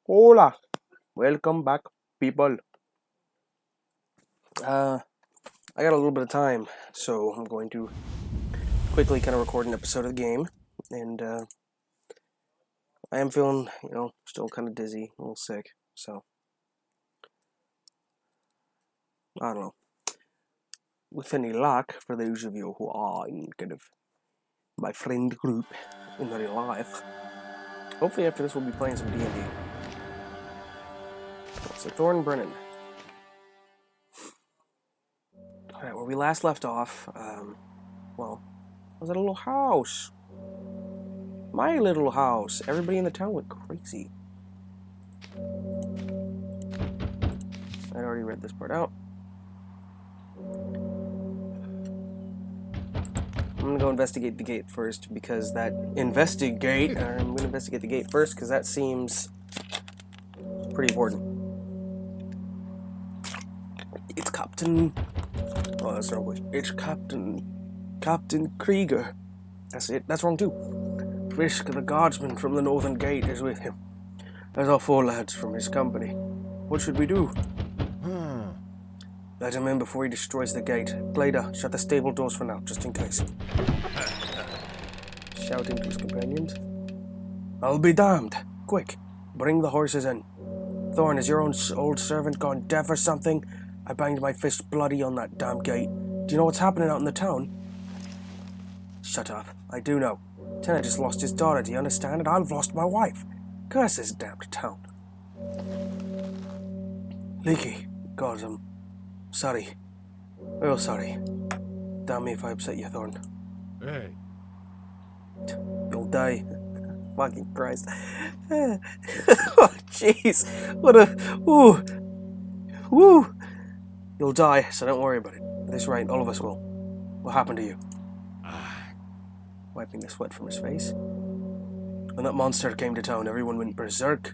Hola, welcome back, people. I got a little bit of time, so I'm going to quickly kind of record an episode of the game, and I am feeling, still kind of dizzy, a little sick, so I don't know. With any luck, for those of you who are in kind of my friend group in real life, hopefully after this we'll be playing some D&D. So Thorn Brennan. Alright, where we last left off, well, I was at a little house. My little house. Everybody in the town went crazy. I'd already read this part out. I'm gonna go investigate the gate first because that I'm gonna investigate the gate first because that seems pretty important. It's Captain. Oh, that's wrong voice. It's Captain Krieger. That's it. That's wrong too. Frisk, the guardsman from the northern gate, is with him. There's our 4 lads from his company. What should we do? Let him in before he destroys the gate. Glader, shut the stable doors for now, just in case. Shouting to his companions. I'll be damned. Quick, bring the horses in. Thorn, is your own old servant gone deaf or something? I banged my fist bloody on that damn gate. Do you know what's happening out in the town? Shut up. I do know. Tenna just lost his daughter, do you understand? And I've lost my wife. Curse this damned town. Leaky. God, I'm sorry. Real sorry. Damn me if I upset you, Thorn. Hey. You'll die. Fucking Christ. Oh, jeez. What a... Ooh. Woo. You'll die, so don't worry about it. At this rate, all of us will. What happened to you? Wiping the sweat from his face. When that monster came to town, everyone went berserk.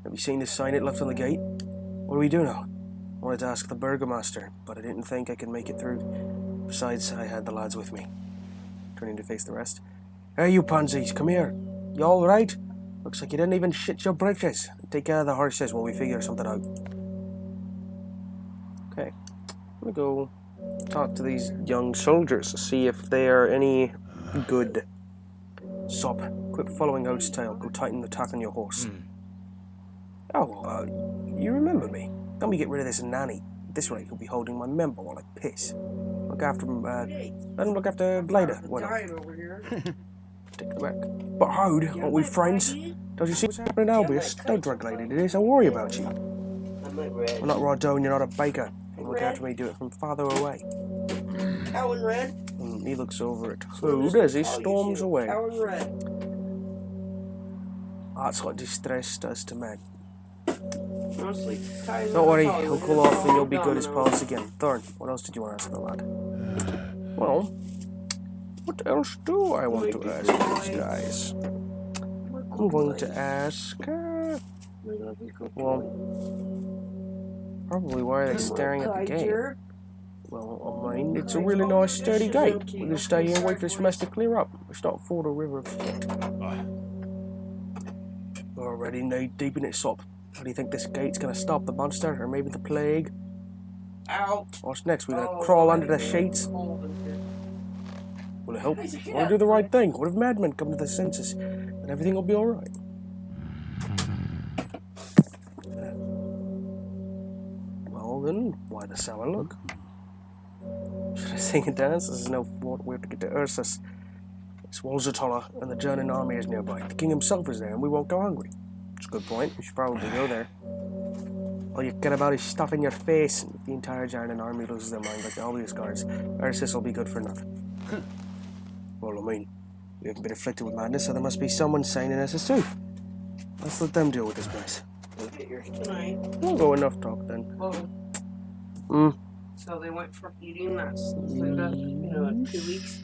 Have you seen the sign it left on the gate? What do we do now? I wanted to ask the burgomaster, but I didn't think I could make it through. Besides, I had the lads with me. Turning to face the rest. Hey, you pansies, come here. You all right? Looks like you didn't even shit your britches. Take care of the horses while we figure something out. Okay. I'm gonna go talk to these young soldiers to see if they are any good. Sop, quit following old style. Go tighten the tack on your horse. Oh, you remember me? Let me get rid of this nanny. At this rate, he'll be holding my member while I piss. Look after him, let him look after Glader. Why not? Take it back. But Hode, aren't we friends? Don't you see what's happening, Albus? Don't drag Lady to this. I'll worry about you. I'm not Roddo and you're not a baker. Look after me, do it from farther away. Cow in red? He looks over at Hode as he storms away. Cow in red. That's what distress does to men. Mostly. Don't worry, he'll cool off and you'll be good as pals again. Thorn, what else did you want to ask the lad? Well, what else do I want to ask these guys? I'm going to ask, well, probably why are they staring at the gate? Well, I mean, it's a really nice sturdy gate. We can stay here and wait for this mess to clear up. It's not for the river of shit. We're already knee deep in it, Sop. How do you think this gate's gonna stop the monster, or maybe the plague? Out. What's next? We're gonna crawl under the sheets? Will it help? I want to do the right thing. What if madmen come to their senses? And everything will be alright. Well then, why the sour look? Should I sing and dance? This is no fort. We have to get to Ursus. It's Walzatola, and the German army is nearby. The king himself is there, and we won't go hungry. It's a good point. We should probably go there. All you care about is stuff in your face. And if the entire German army loses their mind like all these guards, Ursus will be good for nothing. Well, I mean, we haven't been afflicted with madness, so there must be someone sane in Ursus too. Let's let them deal with this place. We'll get yours tonight. We'll go enough talk then. So they went from eating that food up, 2 weeks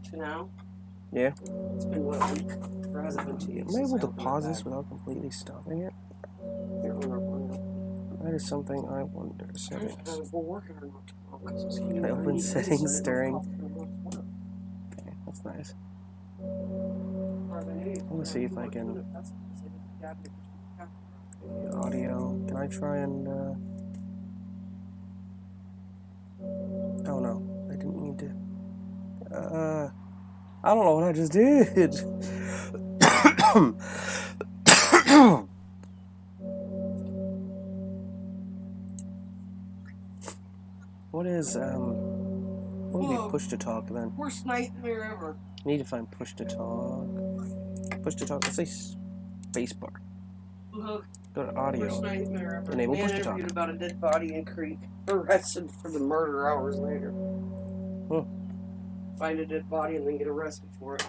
to now. Yeah. It's been what, a week? Or has it been 2 weeks? Am I able to pause this without completely stopping it? That is something I wonder. Settings. We're working on it. Can I open settings during? Okay, that's nice. I want to see if I can. Audio. Can I try and, oh no, I didn't mean to. I don't know what I just did. What is, what would be push to talk then? Worst nightmare ever. Need to find push to talk. Push to talk, let's say spacebar. Go to audio. Worst nightmare ever. Enable Man push to talk. interviewed about a dead body in creek. Arrested for the murder hours later. Find a dead body and then get arrested for it.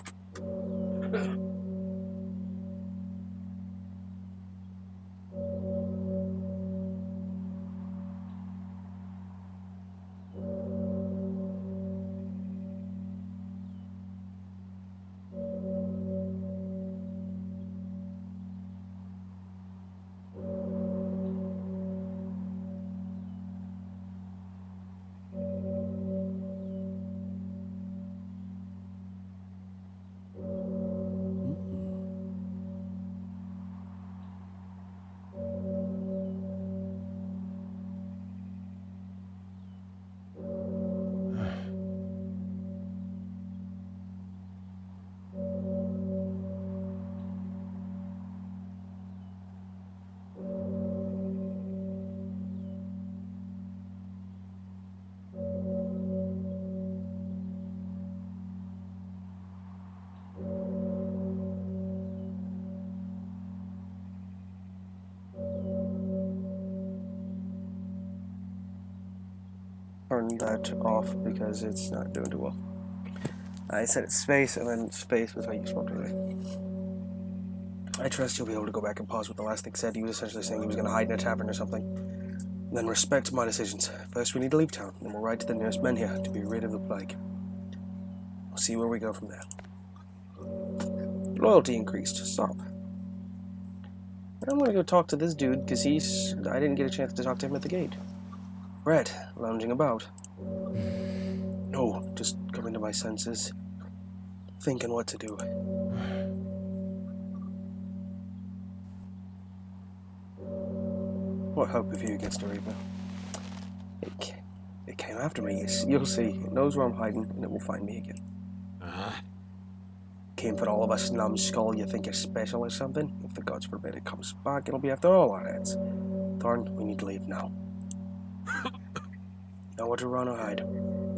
Turn that off because it's not doing too well. I said it's space, and then space was how you spoke to me. I trust you'll be able to go back and pause what the last thing said. He was essentially saying he was going to hide in a tavern or something. And then respect my decisions. First we need to leave town, then we'll ride to the nearest Menhir to be rid of the plague. We'll see where we go from there. Loyalty increased. Stop. I'm going to go talk to this dude, because I didn't get a chance to talk to him at the gate. Red, lounging about. No, just coming to my senses. Thinking what to do. What hope have you against a Reaper? It came after me. You'll see. It knows where I'm hiding, and it will find me again. Came for all of us, numbskull. You think you're special or something? If the gods forbid it comes back, it'll be after all our heads. Thorn, we need to leave now. Nowhere to run or hide.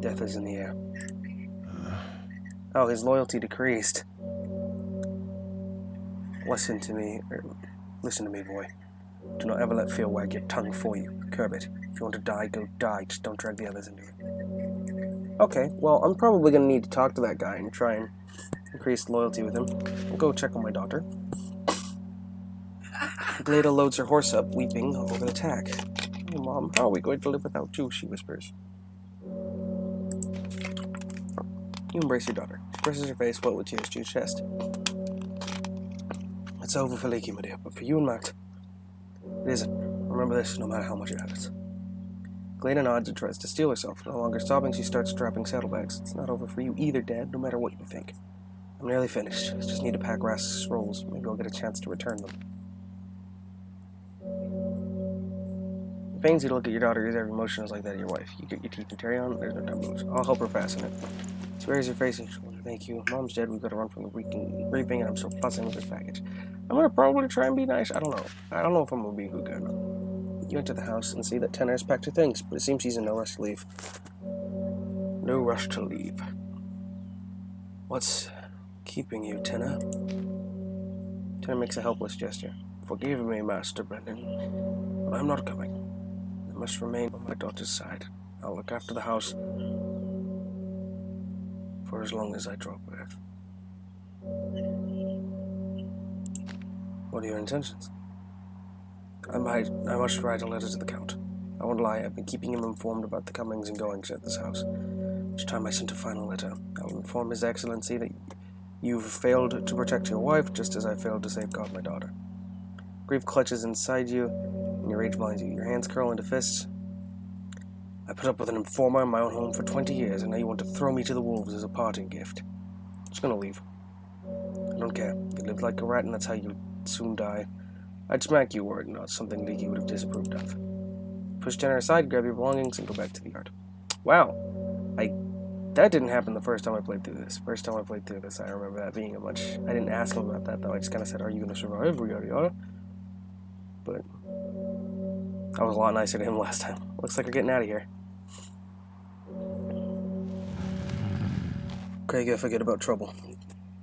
Death is in the air. Oh, his loyalty decreased. Listen to me, boy. Do not ever let fear wag your tongue for you. Curb it. If you want to die, go die. Just don't drag the others into it. Okay, well, I'm probably going to need to talk to that guy and try and increase loyalty with him. I'll go check on my daughter. Blada loads her horse up, weeping over the attack. Hey, Mom, how are we going to live without you? She whispers. You embrace your daughter. She presses her face, wet with tears, to your chest. It's over for Leaky, my dear, but for you and Matt, it isn't. Remember this, no matter how much it hurts. Glada nods and tries to steel herself. No longer sobbing, she starts strapping saddlebags. It's not over for you either, Dad, no matter what you think. I'm nearly finished. I just need to pack Rask's scrolls. Maybe I'll get a chance to return them. It pains you to look at your daughter whose every emotion is like that of your wife. You get your teeth and carry on, there's no time to lose. I'll help her fasten it. She wears her face and shoulder. Thank you. Mom's dead, we've got to run from the reaping, and I'm still fussing with this package. I'm gonna probably try and be nice. I don't know. I don't know if I'm gonna be a good guy or not. You enter the house and see that Tenor has packed her things, but it seems he's in no rush to leave. No rush to leave. What's keeping you, Tenor? Tenor makes a helpless gesture. Forgive me, Master Brendan, but I'm not coming. I must remain on my daughter's side. I'll look after the house for as long as I draw breath. What are your intentions? I must write a letter to the Count. I won't lie, I've been keeping him informed about the comings and goings at this house. Each time I sent a final letter, I will inform His Excellency that you've failed to protect your wife, just as I failed to safeguard my daughter. Grief clutches inside you, and your rage blinds you. Your hands curl into fists. I put up with an informer in my own home for 20 years, and now you want to throw me to the wolves as a parting gift. I'm just gonna leave. I don't care. You lived like a rat, and that's how you'll soon die. I'd smack you were it not something Leaky would have disapproved of. Push Jenner aside, grab your belongings, and go back to the yard. Wow. That didn't happen the first time I played through this. First time I played through this, I remember that being a much... I didn't ask him about that, though. I just kind of said, are you going to survive? Yada yada. But I was a lot nicer to him last time. Looks like we're getting out of here. Craig, forget about trouble.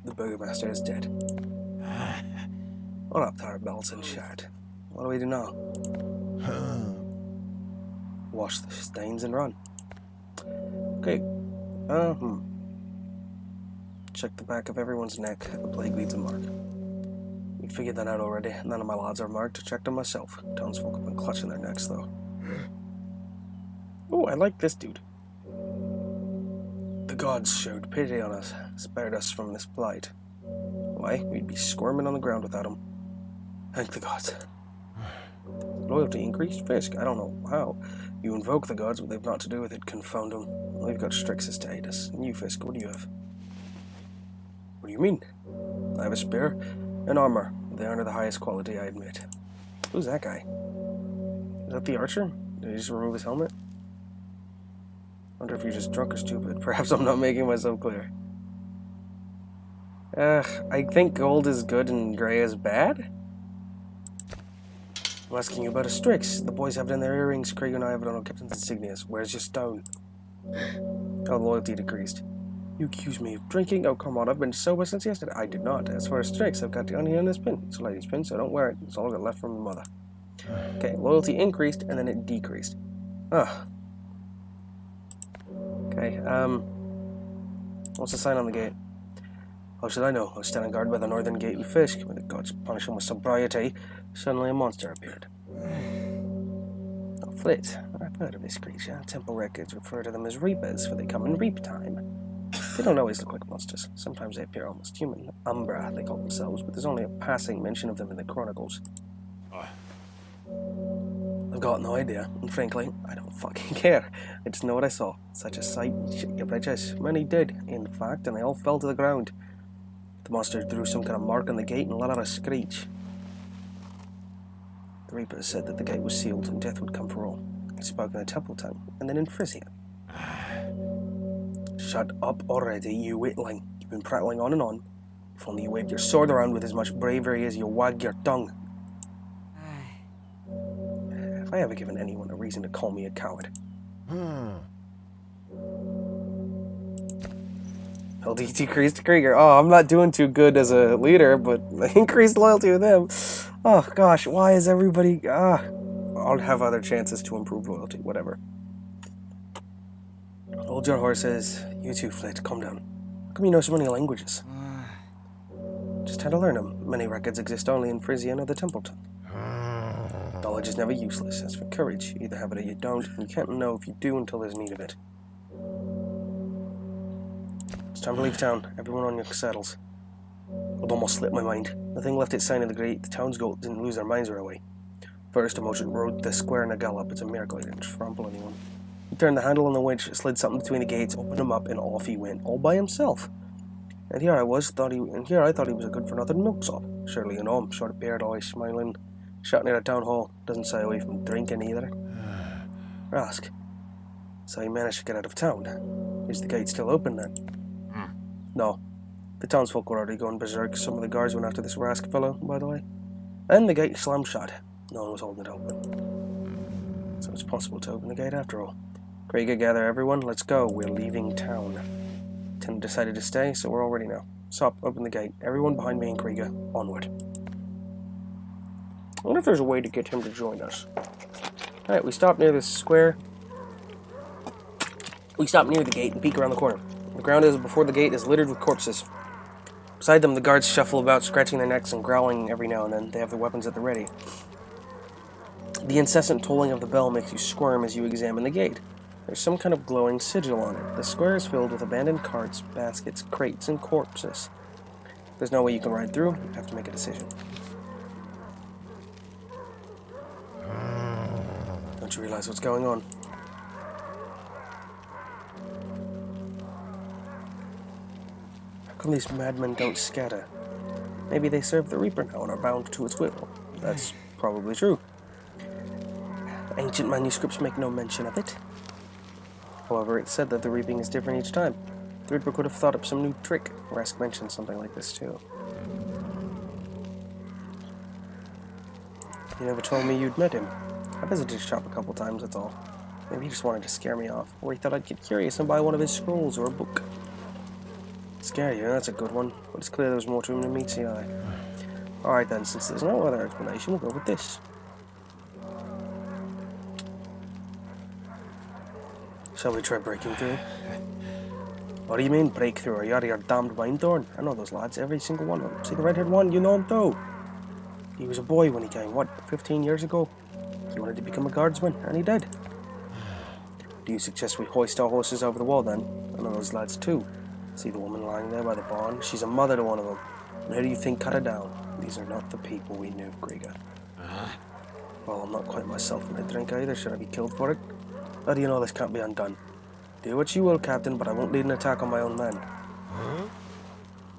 The burgomaster is dead. What up there, bells and shad? What do we do now? Wash the stains and run. Okay. Check the back of everyone's neck. The plague leaves a mark. We figured that out already. None of my lads are marked. Checked them myself. Townsfolk have been clutching their necks, though. Oh, I like this dude. The gods showed pity on us, spared us from this plight. Why? We'd be squirming on the ground without him. Thank the gods. Loyalty increased? Fisk, I don't know how. You invoke the gods, but they've not to do with it, confound them. We've got Strixus to aid us. And you, Fisk, what do you have? What do you mean? I have a spear and armor. They aren't of the highest quality, I admit. Who's that guy? Is that the archer? Did he just remove his helmet? Wonder if you're just drunk or stupid. Perhaps I'm not making myself clear. I think gold is good and grey is bad? I'm asking you about a Strix. The boys have it in their earrings. Craig and I have it on our captain's insignias. Where's your stone? Oh, loyalty decreased. You accuse me of drinking? Oh, come on, I've been sober since yesterday. I did not. As for a Strix, I've got the onion in this pin. It's a lady's pin, so don't wear it. It's all I got left from your mother. Okay, loyalty increased, and then it decreased. Ah. Okay, what's the sign on the gate? How should I know? I was standing guard by the northern gate with Fisk. When the gods punished him with sobriety, suddenly a monster appeared. Oh, Flit. I've heard of this creature. Temple records refer to them as reapers, for they come in reap time. They don't always look like monsters. Sometimes they appear almost human. Umbra, they call themselves, but there's only a passing mention of them in the chronicles. I've got no idea, and frankly, I don't fucking care. I just know what I saw. Such a sight, shit your britches. Many did, in fact, and they all fell to the ground. The monster drew some kind of mark on the gate and let out a screech. The Reapers said that the gate was sealed and death would come for all. He spoke in the temple tongue, and then in Frisian. Shut up already, you witling. You've been prattling on and on. If only you waved your sword around with as much bravery as you wag your tongue. Have I ever given anyone a reason to call me a coward? LD decreased Krieger. Oh, I'm not doing too good as a leader, but increased loyalty with him. Oh, gosh, why is everybody... I'll have other chances to improve loyalty, whatever. Hold your horses. You too, Flit, calm down. How come you know so many languages? Just had to learn them. Many records exist only in Frisian or the temple tongue. Knowledge is never useless. As for courage, you either have it or you don't, and you can't know if you do until there's need of it. It's time to leave town. Everyone on your saddles. It almost slipped my mind. The thing left its sign in the grate. The townsfolk didn't lose their minds right away. First, Emotion rode the square in a gallop. It's a miracle he didn't trample anyone. He turned the handle on the winch, slid something between the gates, opened them up, and off he went, all by himself. And here I thought he was a good-for-nothing milksop. Surely you know him, short beard, always smiling, shouting at a town hall, doesn't shy away from drinking either. Ask. So he managed to get out of town. Is the gate still open then? No. The townsfolk were already going berserk. Some of the guards went after this Rask fellow, by the way. And the gate slammed shut. No one was holding it open. So it's possible to open the gate after all. Krieger, gather everyone. Let's go. We're leaving town. Tim decided to stay, so we're all ready now. Sop, open the gate. Everyone behind me and Krieger. Onward. I wonder if there's a way to get him to join us. Alright, we stop near this square. We stop near the gate and peek around the corner. The ground before the gate is littered with corpses. Beside them, the guards shuffle about, scratching their necks and growling every now and then. They have their weapons at the ready. The incessant tolling of the bell makes you squirm as you examine the gate. There's some kind of glowing sigil on it. The square is filled with abandoned carts, baskets, crates, and corpses. There's no way you can ride through. You have to make a decision. Don't you realize what's going on? How come these madmen don't scatter? Maybe they serve the Reaper now and are bound to its will. That's probably true. Ancient manuscripts make no mention of it. However, it's said that the reaping is different each time. Threadbook would have thought up some new trick. Rask mentioned something like this too. You never told me you'd met him. I visited his shop a couple times, that's all. Maybe he just wanted to scare me off, or he thought I'd get curious and buy one of his scrolls or a book. Scare you, that's a good one, but it's clear there's more to him than meets the eye. Alright then, since there's no other explanation, we'll go with this. Shall we try breaking through? What do you mean, breakthrough? Are you out of your damned mind, Thorn? I know those lads, every single one of them. See the red-haired one? You know him too. He was a boy when he came, what, 15 years ago? He wanted to become a guardsman, and he did. Do you suggest we hoist our horses over the wall then? I know those lads too. See the woman lying there by the barn? She's a mother to one of them. And who do you think cut her down? These are not the people we knew, Grieger. Well, I'm not quite myself when I drink either. Should I be killed for it? How do you know this can't be undone? Do what you will, Captain, but I won't lead an attack on my own men.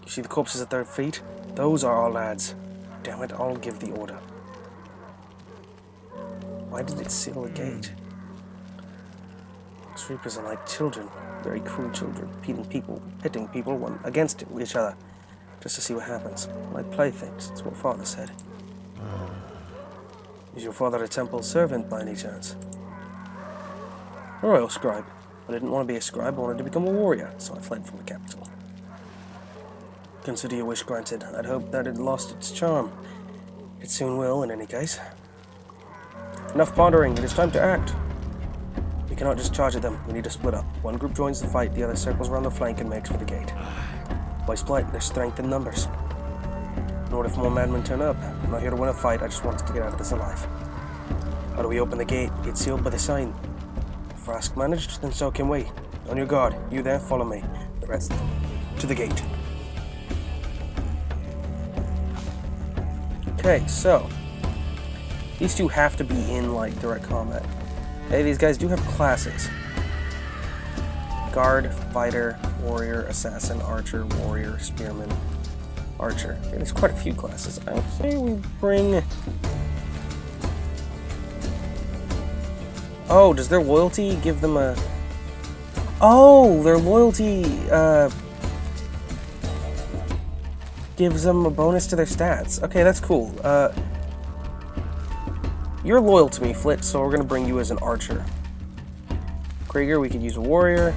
You see the corpses at their feet? Those are our lads. Damn it, I'll give the order. Why did it seal the gate? These reapers are like children. Very cruel children. Pitting people one against each other. Just to see what happens. Like playthings. That's what Father said. Is your father a temple servant by any chance? A royal scribe. I didn't want to be a scribe, I wanted to become a warrior, so I fled from the capital. Consider your wish granted. I'd hoped that it lost its charm. It soon will, in any case. Enough pondering, it is time to act. We cannot just charge at them, we need to split up. One group joins the fight, the other circles around the flank and makes for the gate. Why split? There's strength in numbers. Nor if more madmen turn up. I'm not here to win a fight, I just want us to get out of this alive. How do we open the gate? It's sealed by the sign. If Rask managed, then so can we. On your guard. You there, follow me. The rest, to the gate. Okay, so these two have to be in, like, direct combat. Hey, these guys do have classes. Guard, fighter, warrior, assassin, archer, warrior, spearman, archer. Okay, there's quite a few classes. I would say we bring... Oh, does their loyalty give them a... Oh, their loyalty, gives them a bonus to their stats. Okay, that's cool. You're loyal to me, Flit, so we're gonna bring you as an archer. Krieger, we could use a warrior.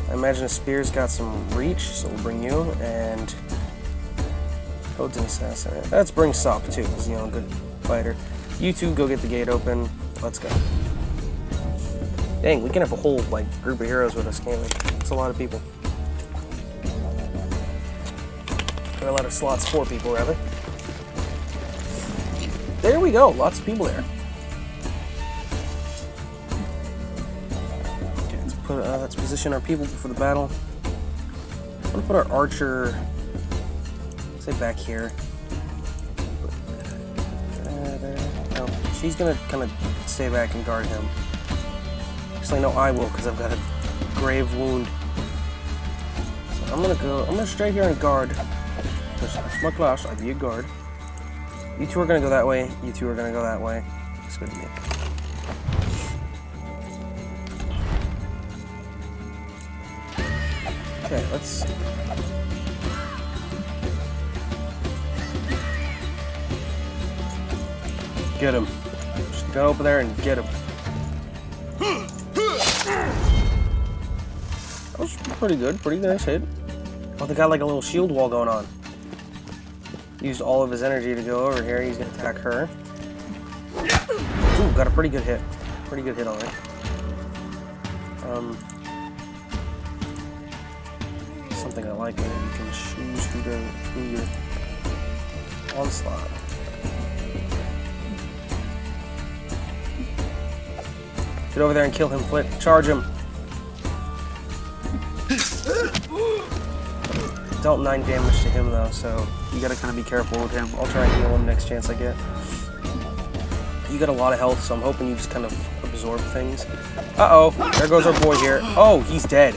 I imagine a spear's got some reach, so we'll bring you, and... Code's an assassin. Let's bring Sop, too, he's, you know, a good fighter. You two go get the gate open. Let's go. Dang, we can have a whole, like, group of heroes with us, can't we? That's a lot of people. Got a lot of slots for people, rather. There we go, lots of people there. Okay, let's position our people for the battle. I'm gonna put our archer, say, back here. No, she's gonna kind of stay back and guard him. Actually, no, I will, because I've got a grave wound. So I'm gonna stay here and guard. That's my class, I'll be a guard. You two are gonna go that way, you two are gonna go that way. It's good to me. Okay, let's... Get him. Just go over there and get him. That was pretty good, pretty nice hit. Oh, they got like a little shield wall going on. Used all of his energy to go over here. He's gonna attack her. Ooh, got a pretty good hit. Pretty good hit on it. Something I like when you can choose who your onslaught. Get over there and kill him, Flit. Charge him. Dealt 9 damage to him though, so you gotta kind of be careful with him. I'll try and heal him next chance I get. You got a lot of health, so I'm hoping you just kind of absorb things. Uh-oh, there goes our boy here. Oh, he's dead.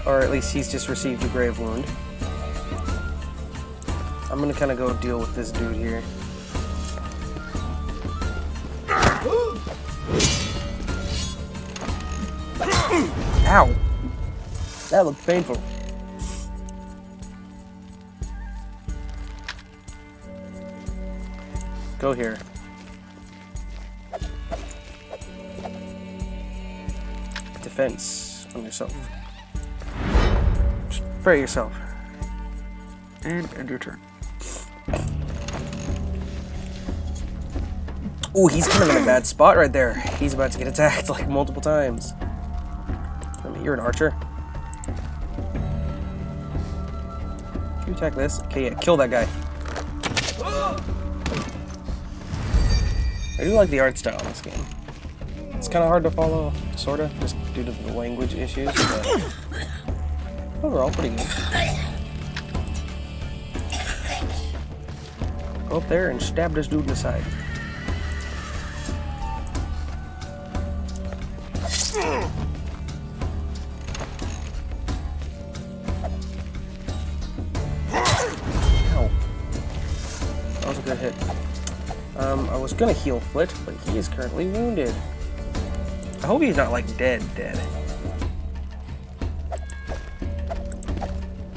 Or at least he's just received a grave wound. I'm gonna kind of go deal with this dude here. Ow! That looked painful. Go here. Defense on yourself. Spray yourself. And end your turn. Oh, he's kind of in a bad spot right there. He's about to get attacked like multiple times. I mean, you're an archer. Can you attack this? Okay, yeah, kill that guy. I do like the art style in this game. It's kind of hard to follow, sorta, just due to the language issues, but overall, pretty good. Go up there and stab this dude in the side. Ow. That was a good hit. I was gonna heal Flit, but he is currently wounded. I hope he's not like dead.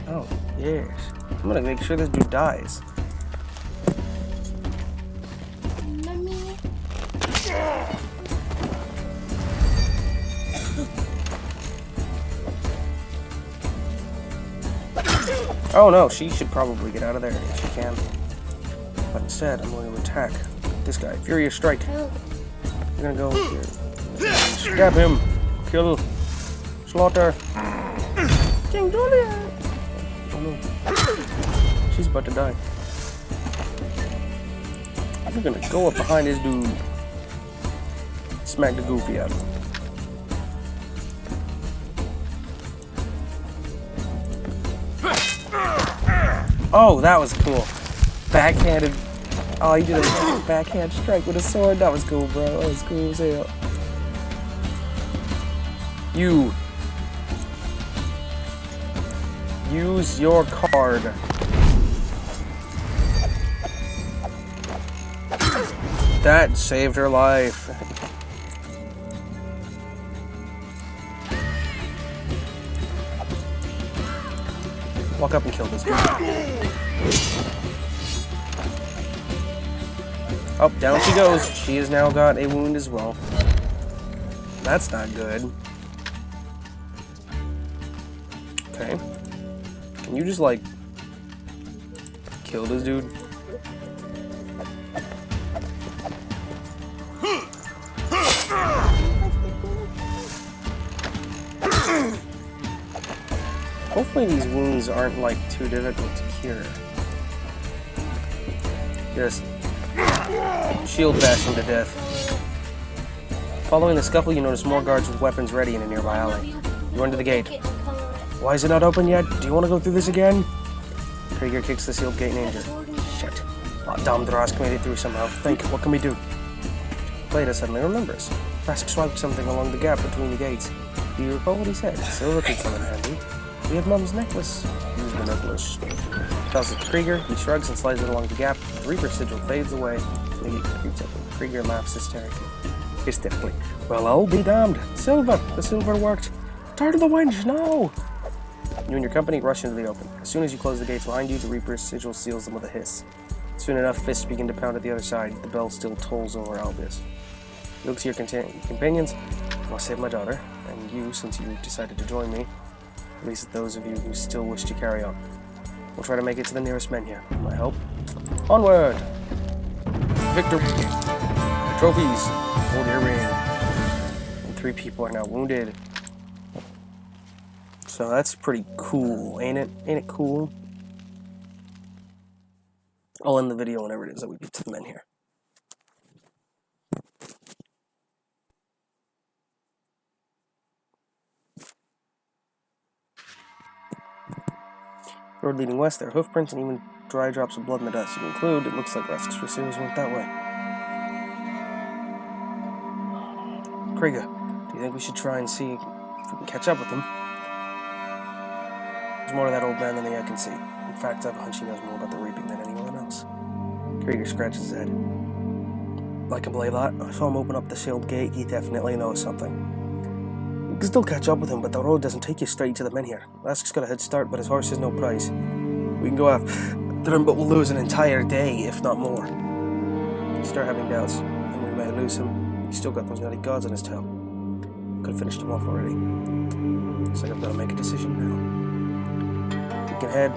Oh, yes. I'm gonna make sure this dude dies. Oh no, she should probably get out of there if she can. But instead, I'm going to attack this guy. Furious Strike. We're gonna go here. Stab him. Kill. Slaughter. King Julia. Oh no. She's about to die. I'm gonna go up behind this dude. Smack the goofy out of him. Oh, that was cool. Backhanded. Oh, he did a backhand strike with a sword. That was cool, bro. That was cool as hell. You. Use your card. That saved her life. Walk up and kill this guy. Oh, down she goes. She has now got a wound as well. That's not good. Okay. Can you just, like, kill this dude? Hopefully these wounds aren't, like, too difficult to cure. Just shield bash him to death. Following the scuffle, you notice more guards with weapons ready in a nearby alley. You run to the gate. Why is it not open yet? Do you want to go through this again? Krieger kicks the sealed gate in anger. Shit. Dom Drask made it through somehow. Think, what can we do? Plata suddenly remembers. Rask swiped something along the gap between the gates. Do you recall what he said? Silver could come in handy. We have Mum's necklace. Use the necklace. Tells it to Krieger. He shrugs and slides it along the gap. The Reaper sigil fades away. The gate creeps up. Krieger laughs hysterically. Well, I'll be damned. Silver! The silver worked. Tired of the wench, no! You and your company rush into the open. As soon as you close the gates behind you, the Reaper's sigil seals them with a hiss. Soon enough, fists begin to pound at the other side. The bell still tolls over Albus. You look to your companions. I must save my daughter, and you, since you decided to join me. At least those of you who still wish to carry on. We'll try to make it to the nearest Menhir. My help. Onward! Victory! Trophies! Hold your ring. And 3 people are now wounded. So that's pretty cool, ain't it? Ain't it cool? I'll end the video whenever it is that we get to the Menhir. Road leading west, there are hoof prints and even dry drops of blood in the dust. You conclude, it looks like Rask's pursuers went that way. Krieger, do you think we should try and see if we can catch up with them? There's more to that old man than the eye can see. In fact, I have a hunch he knows more about the reaping than anyone else. Krieger scratches his head. I can believe that. I saw him open up the sealed gate. He definitely knows something. You can still catch up with him, but the road doesn't take you straight to the Menhir. Lask's got a head start, but his horse is no prize. We can go after him, but we'll lose an entire day, if not more. You start having doubts, and we may lose him. He's still got those nutty gods on his tail. Could have finished him off already. Looks like I've got to make a decision now. We can head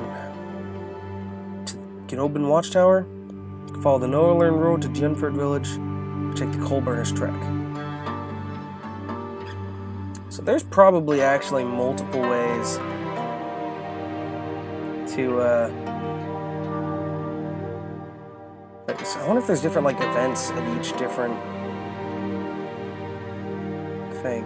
to Gnobin Watchtower, follow the northern road to Dunford Village, check the coal burners track. So there's probably actually multiple ways to I wonder if there's different like events at each different thing.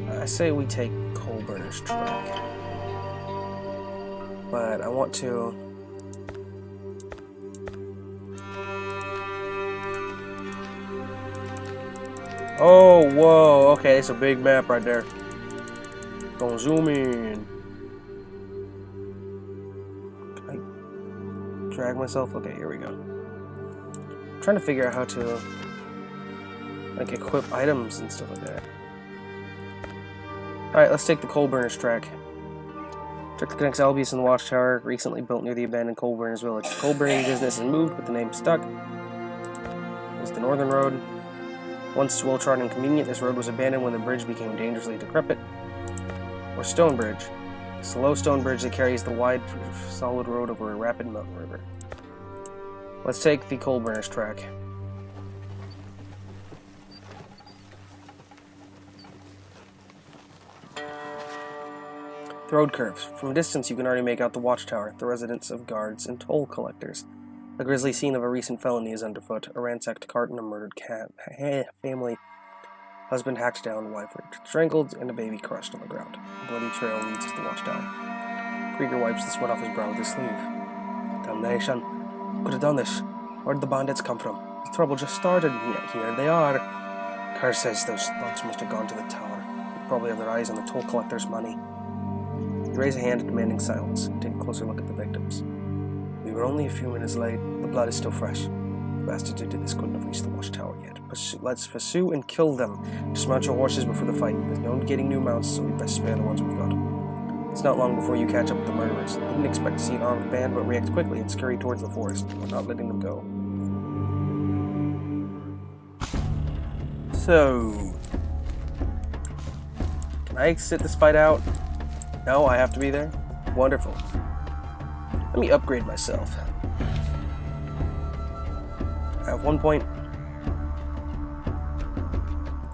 I say we take coal burners track, but I want to. Oh, whoa, okay, it's a big map right there. Gonna zoom in. Can I drag myself? Okay, here we go. I'm trying to figure out how to like equip items and stuff like that. Alright, let's take the coal burners track. Track that connects Albius and the Watchtower, recently built near the abandoned coal burners village. The coal burning business is moved, but the name stuck. This is the northern road. Once well-trodden and convenient, this road was abandoned when the bridge became dangerously decrepit. Or stone bridge. A slow stone bridge that carries the wide, solid road over a rapid mountain river. Let's take the coal burners track. The road curves. From a distance, you can already make out the Watchtower, the residence of guards and toll collectors. The grisly scene of a recent felony is underfoot. A ransacked cart and a murdered family. Husband hacked down, wife strangled, and a baby crushed on the ground. A bloody trail leads to the Watchtower. Krieger wipes the sweat off his brow with his sleeve. Damnation. Could have done this. Where'd the bandits come from? The trouble just started, yet here they are. Kerr says those thugs must have gone to the tower. They probably have their eyes on the toll collector's money. You raise a hand demanding silence. Take a closer look at the victims. We were only a few minutes late. The blood is still fresh. The bastards who did this couldn't have reached the Watchtower yet. Let's pursue and kill them. Dismount your horses before the fight. There's no getting new mounts, so we best spare the ones we've got. It's not long before you catch up with the murderers. They didn't expect to see an armed band, but react quickly and scurry towards the forest. We're not letting them go. So... can I sit this fight out? No, I have to be there? Wonderful. Let me upgrade myself. I have 1 point.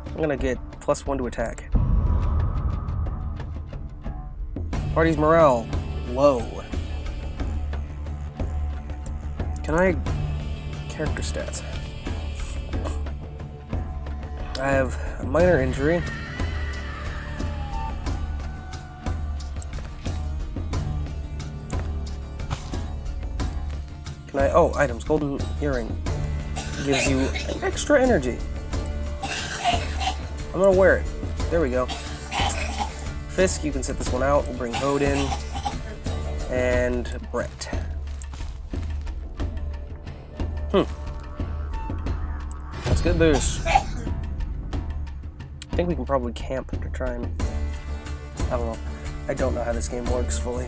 I'm gonna get +1 to attack. Party's morale low. Can I... character stats. I have a minor injury. Can I... oh, items. Golden earring. Gives you an extra energy. I'm gonna wear it. There we go. Fisk, you can set this one out. We'll bring Hode in. And Brett. That's good boost. I think we can probably camp to try and... I don't know. I don't know how this game works fully.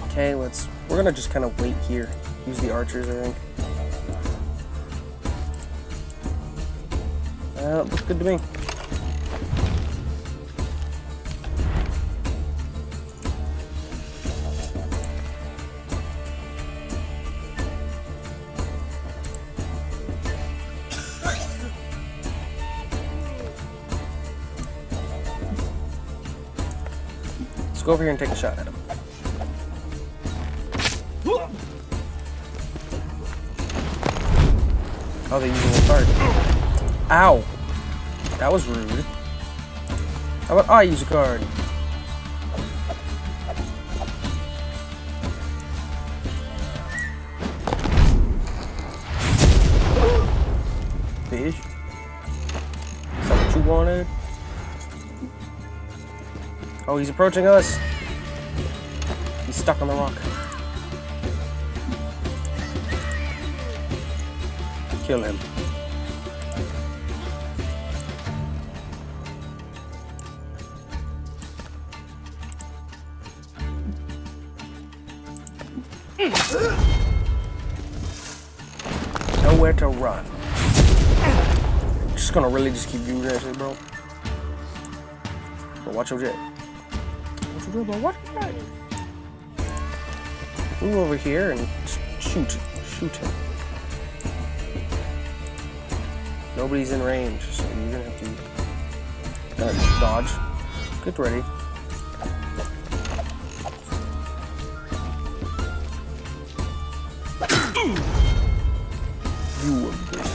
Okay, we're gonna just kind of wait here. Use the archers, I think. Looks good to me. Let's go over here and take a shot at him. Oh, they're using a card. Ow! That was rude. How about I use a card? wanted. Oh, he's approaching us. He's stuck on the rock. Kill him. Nowhere to run. Just gonna really just keep doing that shit, bro. But watch your jet. Watch your jet, bro. Watch your jet. Move over here and shoot him. Nobody's in range, so you're gonna have to dodge. Get ready. You a bitch.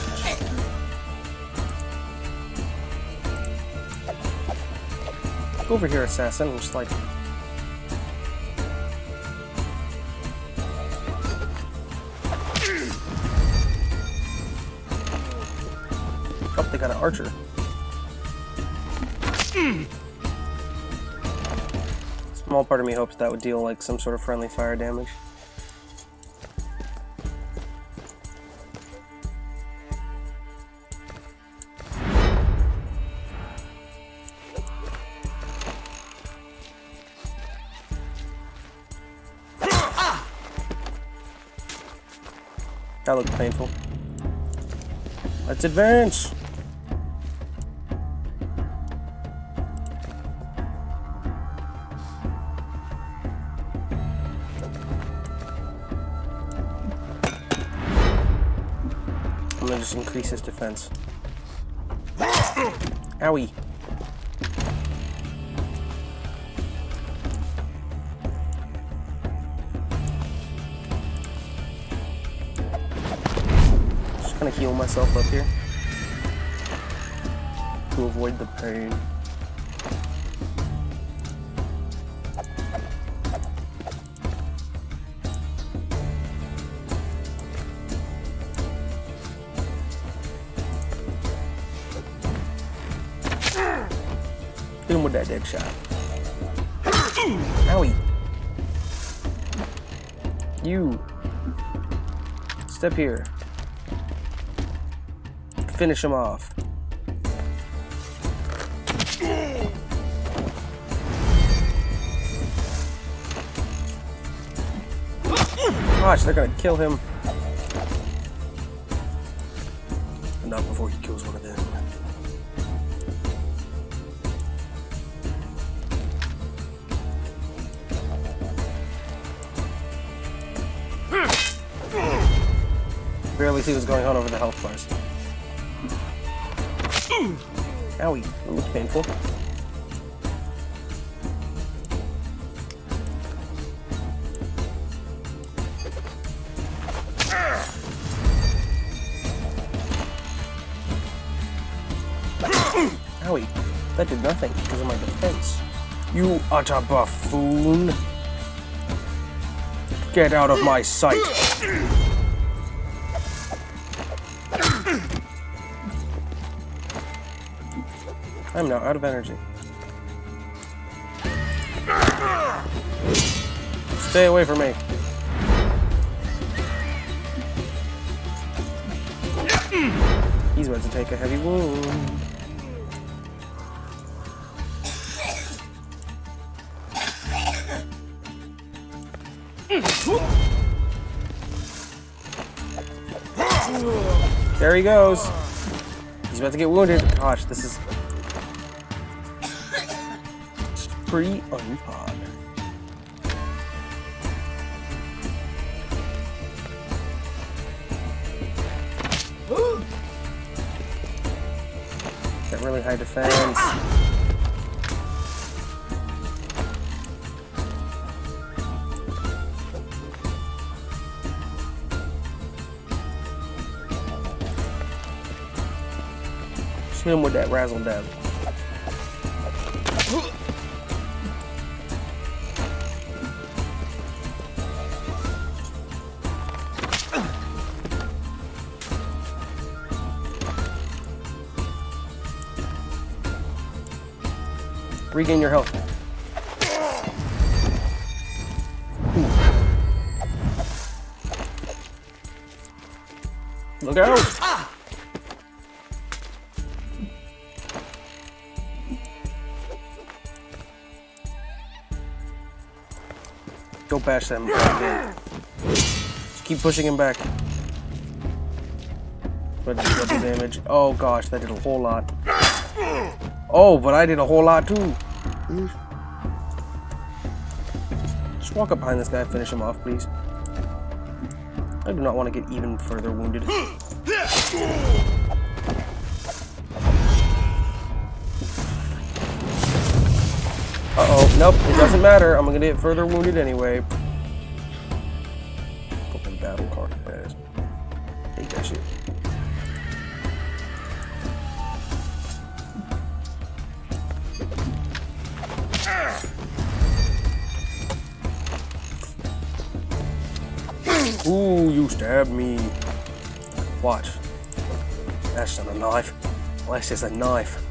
Go over here, assassin, and just like. Oh, they got an archer. Small part of me hopes that would deal like some sort of friendly fire damage. That looked painful. Let's advance! I'm gonna just increase his defense. Owie. Just gonna heal myself up here to avoid the pain. Hit him with that dead shot. Owie. You. Step here. Finish him off. Gosh, they're gonna kill him. But not before he kills one of them. Barely see what's going on over the health bars. Owie, that looks painful. Owie, that did nothing because of my defense. You utter buffoon! Get out of my sight! I'm now out of energy. Stay away from me. He's about to take a heavy wound. There he goes. He's about to get wounded. Gosh, this is pretty unpod. Got really high defense. Hit him with that razzle dazzle. Regain your health. Look out! Go bash them again. Just keep pushing him back. What did the damage? Oh gosh, that did a whole lot. Oh, but I did a whole lot too. Just walk up behind this guy and finish him off, please. I do not want to get even further wounded. Uh-oh, nope, it doesn't matter. I'm gonna get further wounded anyway. Open battle card. There it is. Take that shit. Ooh, you stabbed me. Watch. That's not a knife. Unless it's a knife.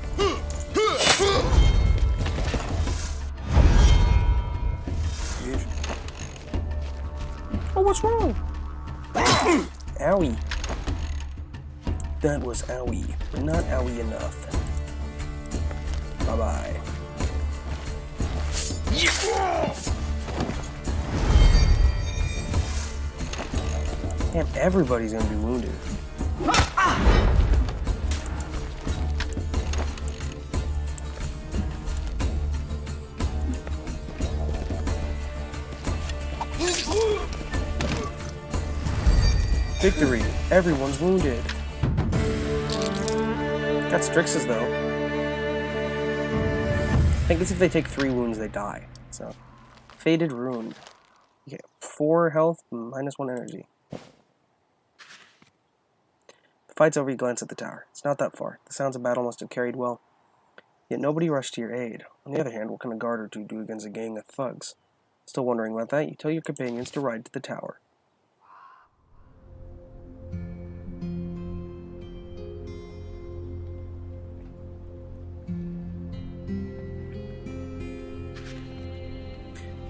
Oh, what's wrong? Owie. That was owie, but not owie enough. Bye-bye. Damn, everybody's gonna be wounded. Victory! Everyone's wounded. Got Strixes though. I guess if they take 3 wounds, they die. So, Faded Rune. Okay, 4 health, -1 energy. The fight's over, you glance at the tower. It's not that far. The sounds of battle must have carried well. Yet nobody rushed to your aid. On the other hand, what can a guard or two do against a gang of thugs? Still wondering about that, you tell your companions to ride to the tower.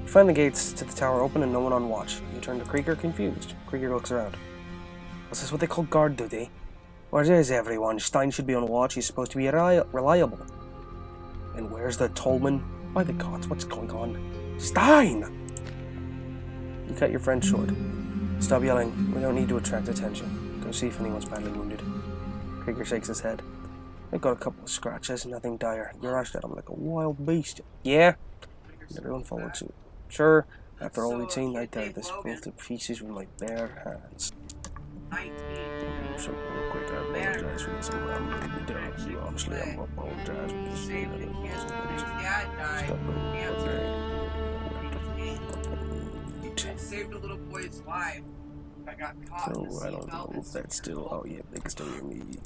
You find the gates to the tower open and no one on watch. You turn to Krieger, confused. Krieger looks around. Was this what they call guard duty? Where is everyone? Stein should be on watch. He's supposed to be reliable. And where's the tollman? By the gods, what's going on? Stein! You cut your friend short. Stop yelling. We don't need to attract attention. Go see if anyone's badly wounded. Krieger shakes his head. I've got a couple of scratches, nothing dire. You rushed at him like a wild beast. Yeah? And everyone followed suit. Sure, after all we'd seen, I'd tear this fool to pieces with my bare hands. So real quick, I apologize for this. You obviously I'm apologize for this. Saved a little boy's life. I got caught. So I don't know if that's still. Oh yeah, they can still hear me.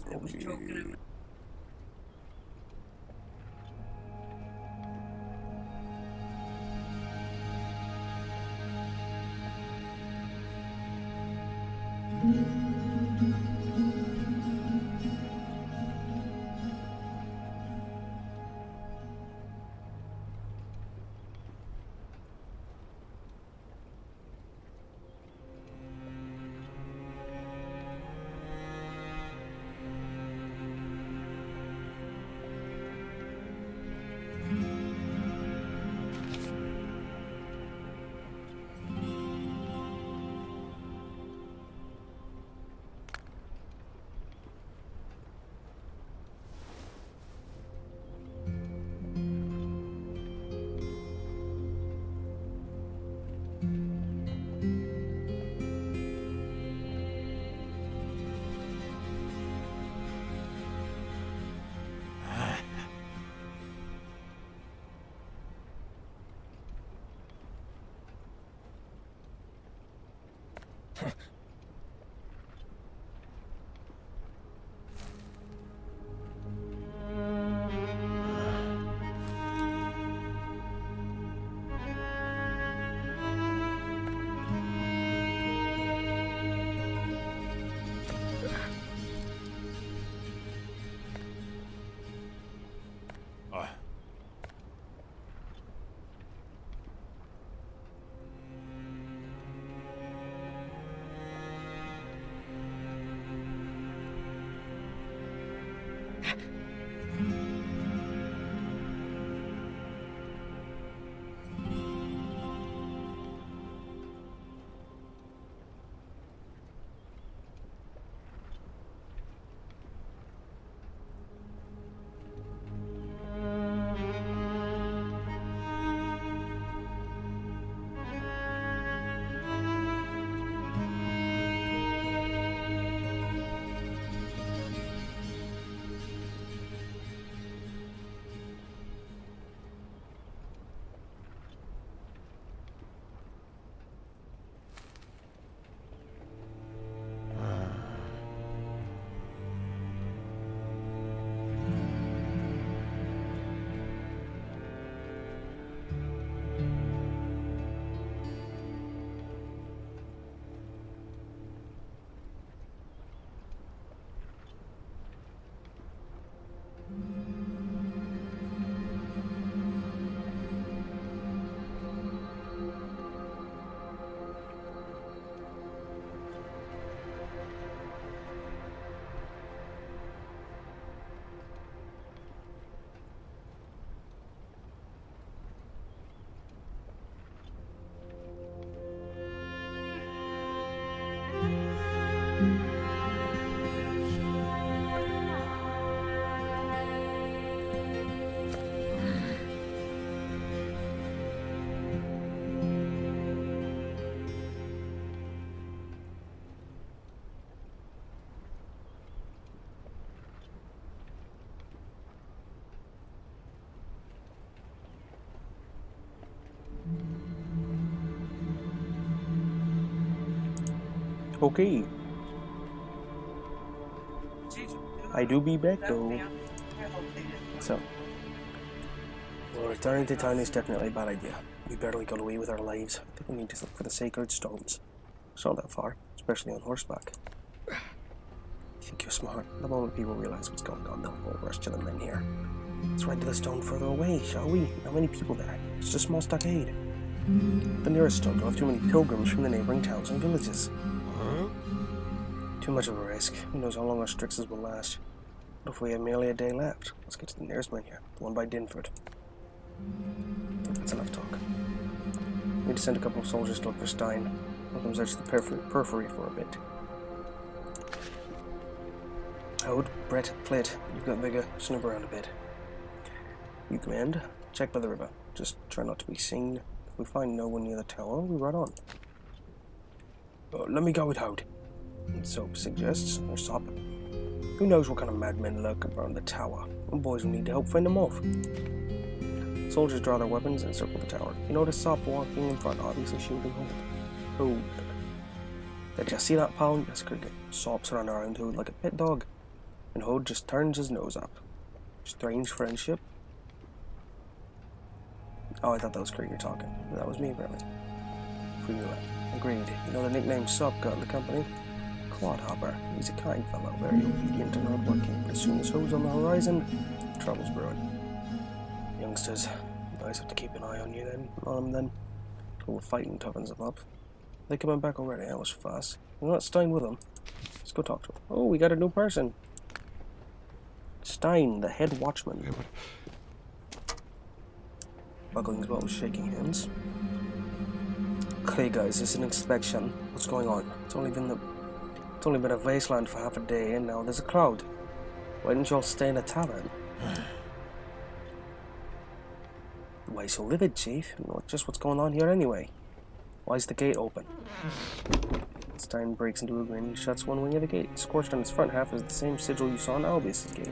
Okay. I do be back though. So, well, returning to town is definitely a bad idea. We barely got away with our lives. I think we need to look for the sacred stones. It's not that far, especially on horseback. I think you're smart. The moment people realize what's going on, they'll all rush to the Menhir. Let's ride to the stone further away, shall we? Not many people there. It's just a small stockade. The nearest stone will have too many pilgrims from the neighboring towns and villages. Too much of a risk. Who knows how long our strixes will last. What if we have merely a day left? Let's get to the nearest Menhir, the one by Dinford. That's enough talk. We need to send a couple of soldiers to look for Stein. Let them search the periphery for a bit. Howd, Brett, Flit, you've got bigger. Snoop around a bit. You command. Check by the river. Just try not to be seen. If we find no one near the tower, we ride on. Let me go with Howd. Soap suggests, or Sop. Who knows what kind of madmen lurk around the tower? And boys will need to help fend them off. Soldiers draw their weapons and circle the tower. You notice Sop walking in front, obviously shooting Howd. Oh. Did you see that, pal? Yes, Cricket. Sop's running around Howd like a pet dog. And Howd just turns his nose up. Strange friendship. Oh, I thought that was Krieger talking. That was me, apparently. Krieger. Agreed. You know the nickname Sop got in the company? Clodhopper. He's a kind fellow, very obedient and hardworking, but as soon as Ho's on the horizon, trouble's brewing. Youngsters, you guys have to keep an eye on them then. Till the fighting toughens them up. They coming back already, that was fast. We're not Stein with them. Let's go talk to him. Oh, we got a new person. Stein, the head watchman. Buckling his belt with shaking hands. Okay guys, it's an inspection. What's going on? It's only been a wasteland for half a day and now there's a crowd. Why didn't you all stay in a tavern? Why so livid, Chief? Just what's going on here anyway? Why is the gate open? Stein breaks into a grin and shuts one wing of the gate. Scorched on its front half is the same sigil you saw on Albius's gate.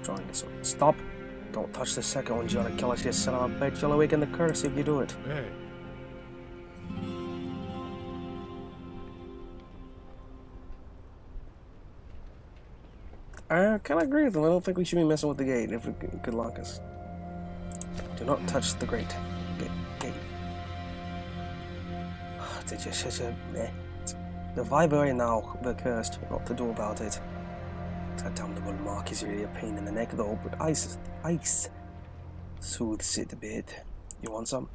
Drawing this one. Stop! Don't touch the second one, John. Kill us, you son of a bitch. You'll awaken the curse if you do it. Hey. I kind of agree with him. I don't think we should be messing with the gate if it could lock us. Do not touch the gate. Gate. Did you such a meh? The vibrary now, the cursed. Not to do about it. That damnable mark is really a pain in the neck though, but ice soothes it a bit. You want some?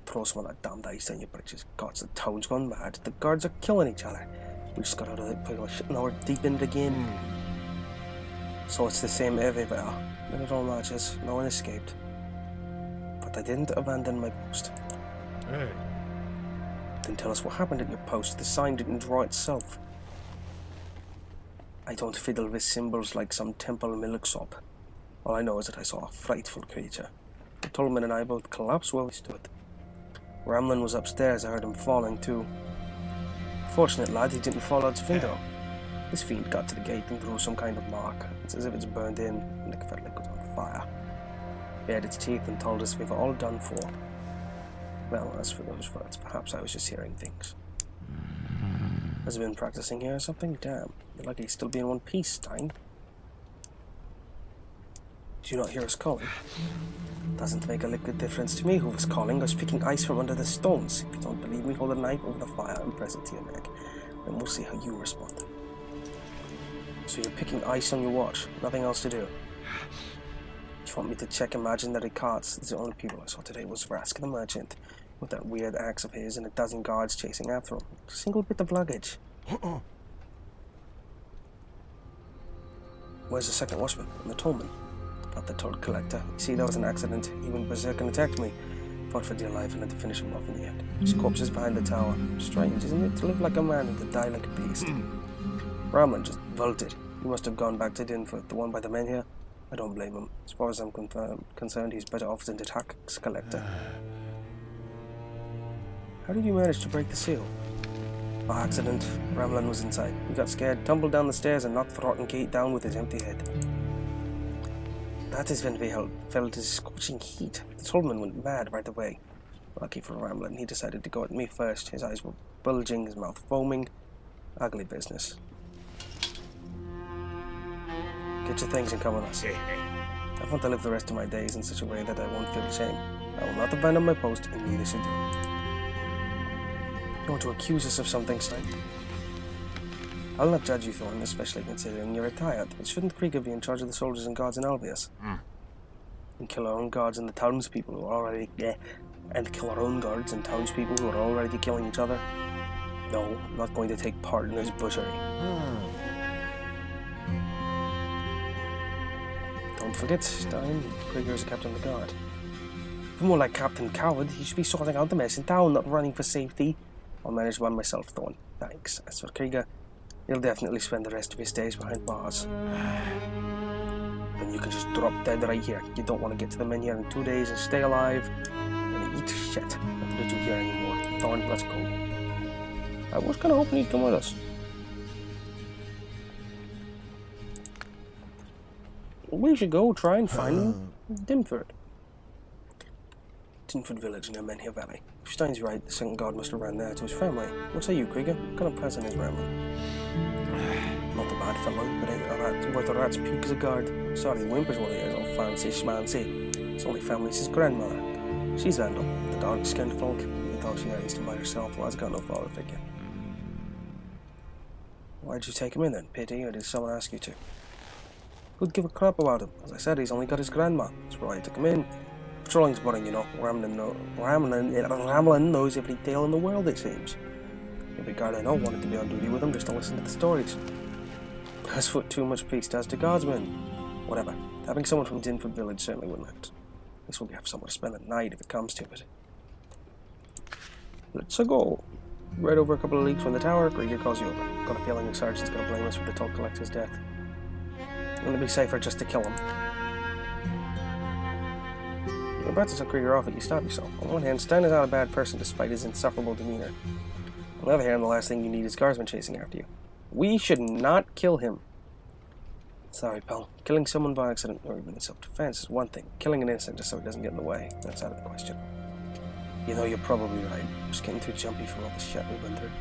Throw some of that damned ice on your britches. Gods, the town's gone mad. The guards are killing each other. We just got out of that pile of shit, now we're deep in it again. So it's the same everywhere. Then it all matches. No one escaped. But I didn't abandon my post. Hey. Then tell us what happened at your post. The sign didn't draw itself. I don't fiddle with symbols like some temple milksop. All I know is that I saw a frightful creature. The Tolman and I both collapsed where we stood. Ramlin was upstairs. I heard him falling too. Fortunate lad, he didn't fall out his window. This fiend got to the gate and threw some kind of mark. It's as if it's burned in, and it felt like it was on fire. Bared its teeth and told us we were all done for. Well, as for those words, perhaps I was just hearing things. Has he been practicing here or something? Damn, you're lucky he's still be in one piece, Stein. Do you not hear us calling? Doesn't make a lick of difference to me who was calling. I was picking ice from under the stones. If you don't believe me, hold a knife over the fire and press it to your neck. Then we'll see how you respond. So you're picking ice on your watch, nothing else to do. If you want me to check imaginary carts, the only people I saw today was Vrask the merchant, with that weird axe of his and a dozen guards chasing after him. A single bit of luggage. Where's the second watchman and the tollman? Not the toll collector. You see, that was an accident. He went berserk and attacked me. Fought for dear life and had to finish him off in the end. His corpse is behind the tower. Strange, isn't it? To live like a man and to die like a beast. Ramlin just bolted. He must have gone back to Dinford, the one by the Menhir. I don't blame him. As far as I'm concerned, he's better off than the tax collector. How did you manage to break the seal? By accident. Ramlin was inside. He got scared, tumbled down the stairs, and knocked the rotten gate down with his empty head. That is when we felt the scorching heat. The tollman went mad right away. Lucky for Ramlin, he decided to go at me first. His eyes were bulging, his mouth foaming. Ugly business. Get your things and come with us. I want to live the rest of my days in such a way that I won't feel shame. I will not abandon my post, and neither should you. You want to accuse us of something, Stein? I'll not judge you, Thorn, especially considering you're retired, but shouldn't Krieger be in charge of the soldiers and guards in Albius? And kill our own guards and the townspeople who are already... and kill our own guards and townspeople who are already killing each other? No, I'm not going to take part in this butchery. Don't forget, Stein, Krieger is a captain of the guard. More like Captain Coward, he should be sorting out the mess in town, not running for safety. I'll manage by myself, Thorn. Thanks. As for Krieger, he'll definitely spend the rest of his days behind bars. Then you can just drop dead right here. You don't want to get to the Menhir in 2 days and stay alive. And eat shit. Nothing to do here anymore. Thorn, let's go. I was kind of hoping he'd come with us. We should go try and find Dimford. Dimford village near Menhir Valley. If Stein's right, the second guard must have ran there to his family. What say you, Krieger? What kind of person is Ramlin? Not a bad fellow, but ain't a rat worth a rat's puke as a guard. Sorry, whimpers what he is, all fancy schmancy. His only family's his grandmother. She's Vandal, the dark-skinned folk. Even though she raised him by herself, well, has got no father figure. Why'd you take him in then? Pity, or did someone ask you to? Who'd give a crap about him? As I said, he's only got his grandma. That's why I took him in. Patrolling's boring, you know. Ramlin knows every tale in the world, it seems. Every guard I know wanted to be on duty with him just to listen to the stories. That's what too much peace does to guardsmen. Whatever. Having someone from Dinford village certainly wouldn't hurt. At least we'll have somewhere to spend the night if it comes to it. Let's go. Right over a couple of leagues from the tower, Krieger calls you over. Got a feeling the sergeant's gonna blame us for the toll collector's death. Wouldn't it be safer just to kill him? You're about to tell Krieger off, but you stop yourself. On one hand, Stein is not a bad person despite his insufferable demeanor. On the other hand, the last thing you need is guardsmen chasing after you. We should not kill him. Sorry, pal. Killing someone by accident or even in self-defense is one thing. Killing an innocent just so he doesn't get in the way, that's out of the question. You know, you're probably right. I'm just getting too jumpy for all the shit we've been through.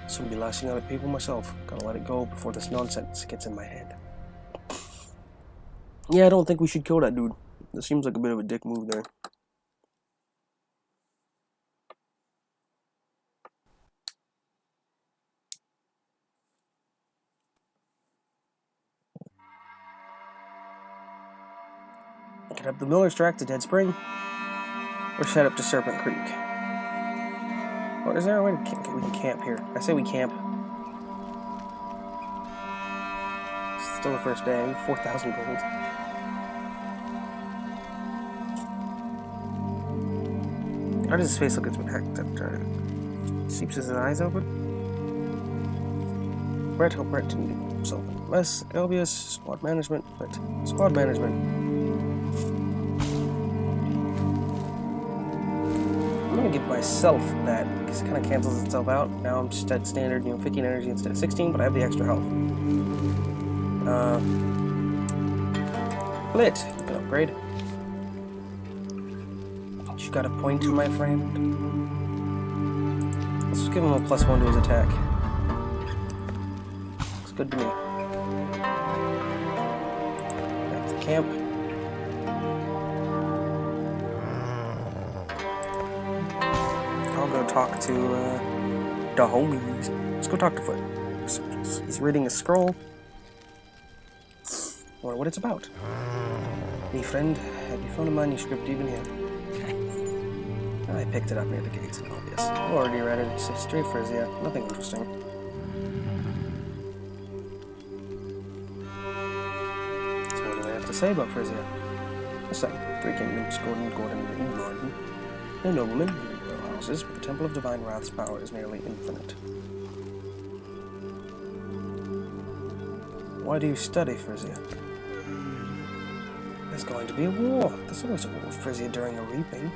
Soon be lashing out at people myself. Gotta let it go before this nonsense gets in my head. Yeah, I don't think we should kill that dude. That seems like a bit of a dick move there. Get up the Miller's Track to Dead Spring, or head up to Serpent Creek. Or is there a way to we can camp here? I say we camp. It's still the first day. 4,000 gold. How does his face look? It's been hacked up. Seeps his eyes open. Brett, hope Brett didn't do himself in a mess. Elvius, squad management, but squad management. I'm gonna give myself that because it kind of cancels itself out. Now I'm just at standard, 15 energy instead of 16, but I have the extra health. Lit, you can upgrade. You got a pointer, my friend. Let's give him a +1 to his attack. Looks good to me. Back to camp. I'll go talk to the homies. Let's go talk to Foot. He's reading a scroll. Wonder what it's about. Me friend, have you found a manuscript even here? I picked it up near the gates in Albius. Already read it. It's straight Frisia. Nothing interesting. So what do they have to say about Frisia? The second, 3 kingdoms, Gordon, and Gordon. No noblemen, no royal houses, but the Temple of Divine Wrath's power is nearly infinite. Why do you study Frisia? There's going to be a war. There's always a war with Frisia during a reaping.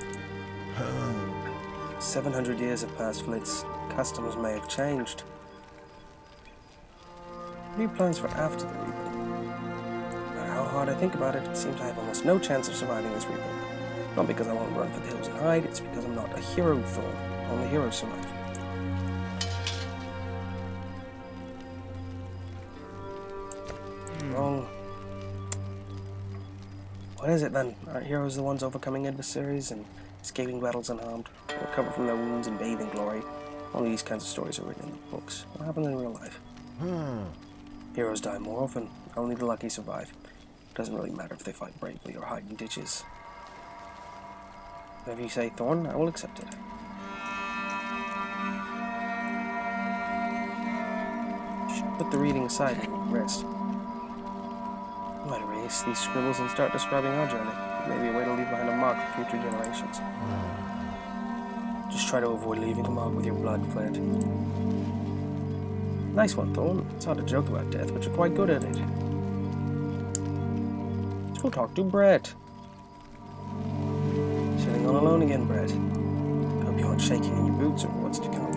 700 years have passed, Flitz. Customs may have changed. What are your plans for after the reaping? No matter how hard I think about it, it seems I have almost no chance of surviving this reaping. Not because I won't run for the hills and hide, it's because I'm not a hero, Thorn. Only heroes survive. Wrong. What is it then? Aren't heroes the ones overcoming adversaries and escaping battles unharmed, recover from their wounds and bathe in glory? Only these kinds of stories are written in the books. What happens in real life? Heroes die more often. Only the lucky survive. It doesn't really matter if they fight bravely or hide in ditches. Whatever you say, Thorn, I will accept it. You should put the reading aside and rest. I might erase these scribbles and start describing our journey. Maybe a way to leave behind a mark for future generations. Just try to avoid leaving a mark with your blood, Flint. Nice one, Thorn. It's hard to joke about death, but you're quite good at it. Let's go talk to Brett. Sitting all alone again, Brett. Hope you aren't shaking in your boots or what's to come.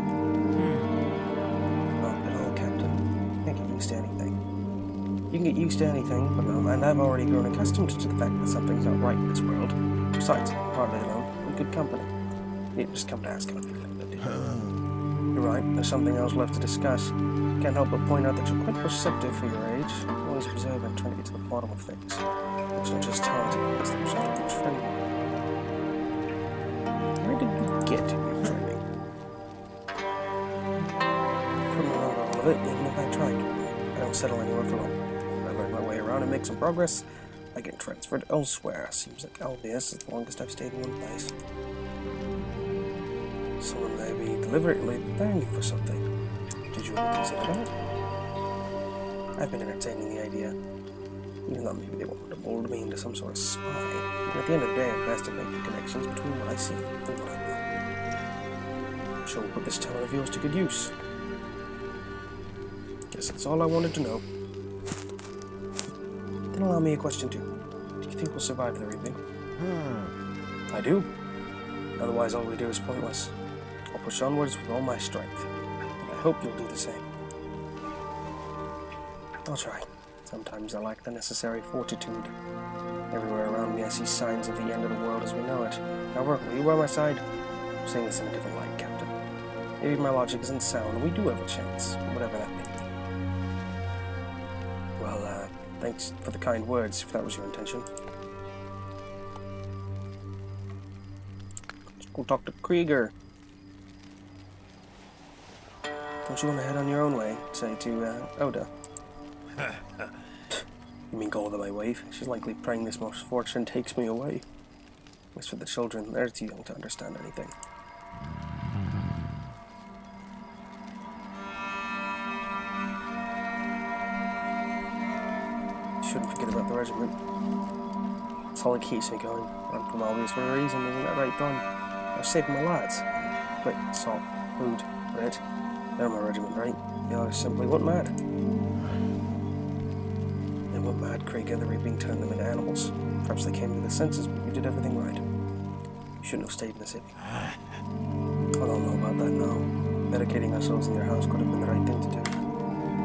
Not at all, Captain. Can't get used to anything. You can get used to anything, but and I've already grown accustomed to the fact that something's not right in this world. Besides, hardly alone, in good company. You just come to ask how I'm feeling, but you're right, there's something else left to discuss. Can't help but point out that you're quite perceptive for your age. Always observant, trying to get to the bottom of things. It's not just talent, it's the result of your training. Where did you get your training? Couldn't remember all of it, even if I tried. I don't settle anywhere for long. I learn my way around and make some progress. I get transferred elsewhere. Seems like Albius is the longest I've stayed in one place. Someone may be deliberately preparing you for something. Did you ever consider that? I've been entertaining the idea. Even though maybe they wanted to mold me into some sort of spy. But at the end of the day, I'm best at making connections between what I see and what I know. I'm sure we'll put this talent of yours to good use. Guess that's all I wanted to know. Then allow me a question too. Do you think we'll survive the reaping? I do. Otherwise, all we do is pointless. I'll push onwards with all my strength. And I hope you'll do the same. I'll try. Sometimes I lack the necessary fortitude. Everywhere around me I see signs of the end of the world as we know it. However, will you by my side? I'm saying this in a different light, Captain. Maybe my logic isn't sound, and we do have a chance, whatever that may be. Well, thanks for the kind words, if that was your intention. Let's go talk to Krieger. Don't you want to head on your own way, say to, Oda? You mean go the my wife? She's likely praying this misfortune takes me away. As for the children, they're too young to understand anything. Shouldn't forget about the regiment. It's all that keeps me going. I'm from Albius for a reason, isn't that right, Don? I've saved my lads. Quick, salt, food, bread. They're my regiment, right? The others simply went mad. They went mad, Krieger. The reaping turned them into animals. Perhaps they came to their senses, but you did everything right. You shouldn't have stayed in the city. I don't know about that now. Barricading ourselves in your house could have been the right thing to do.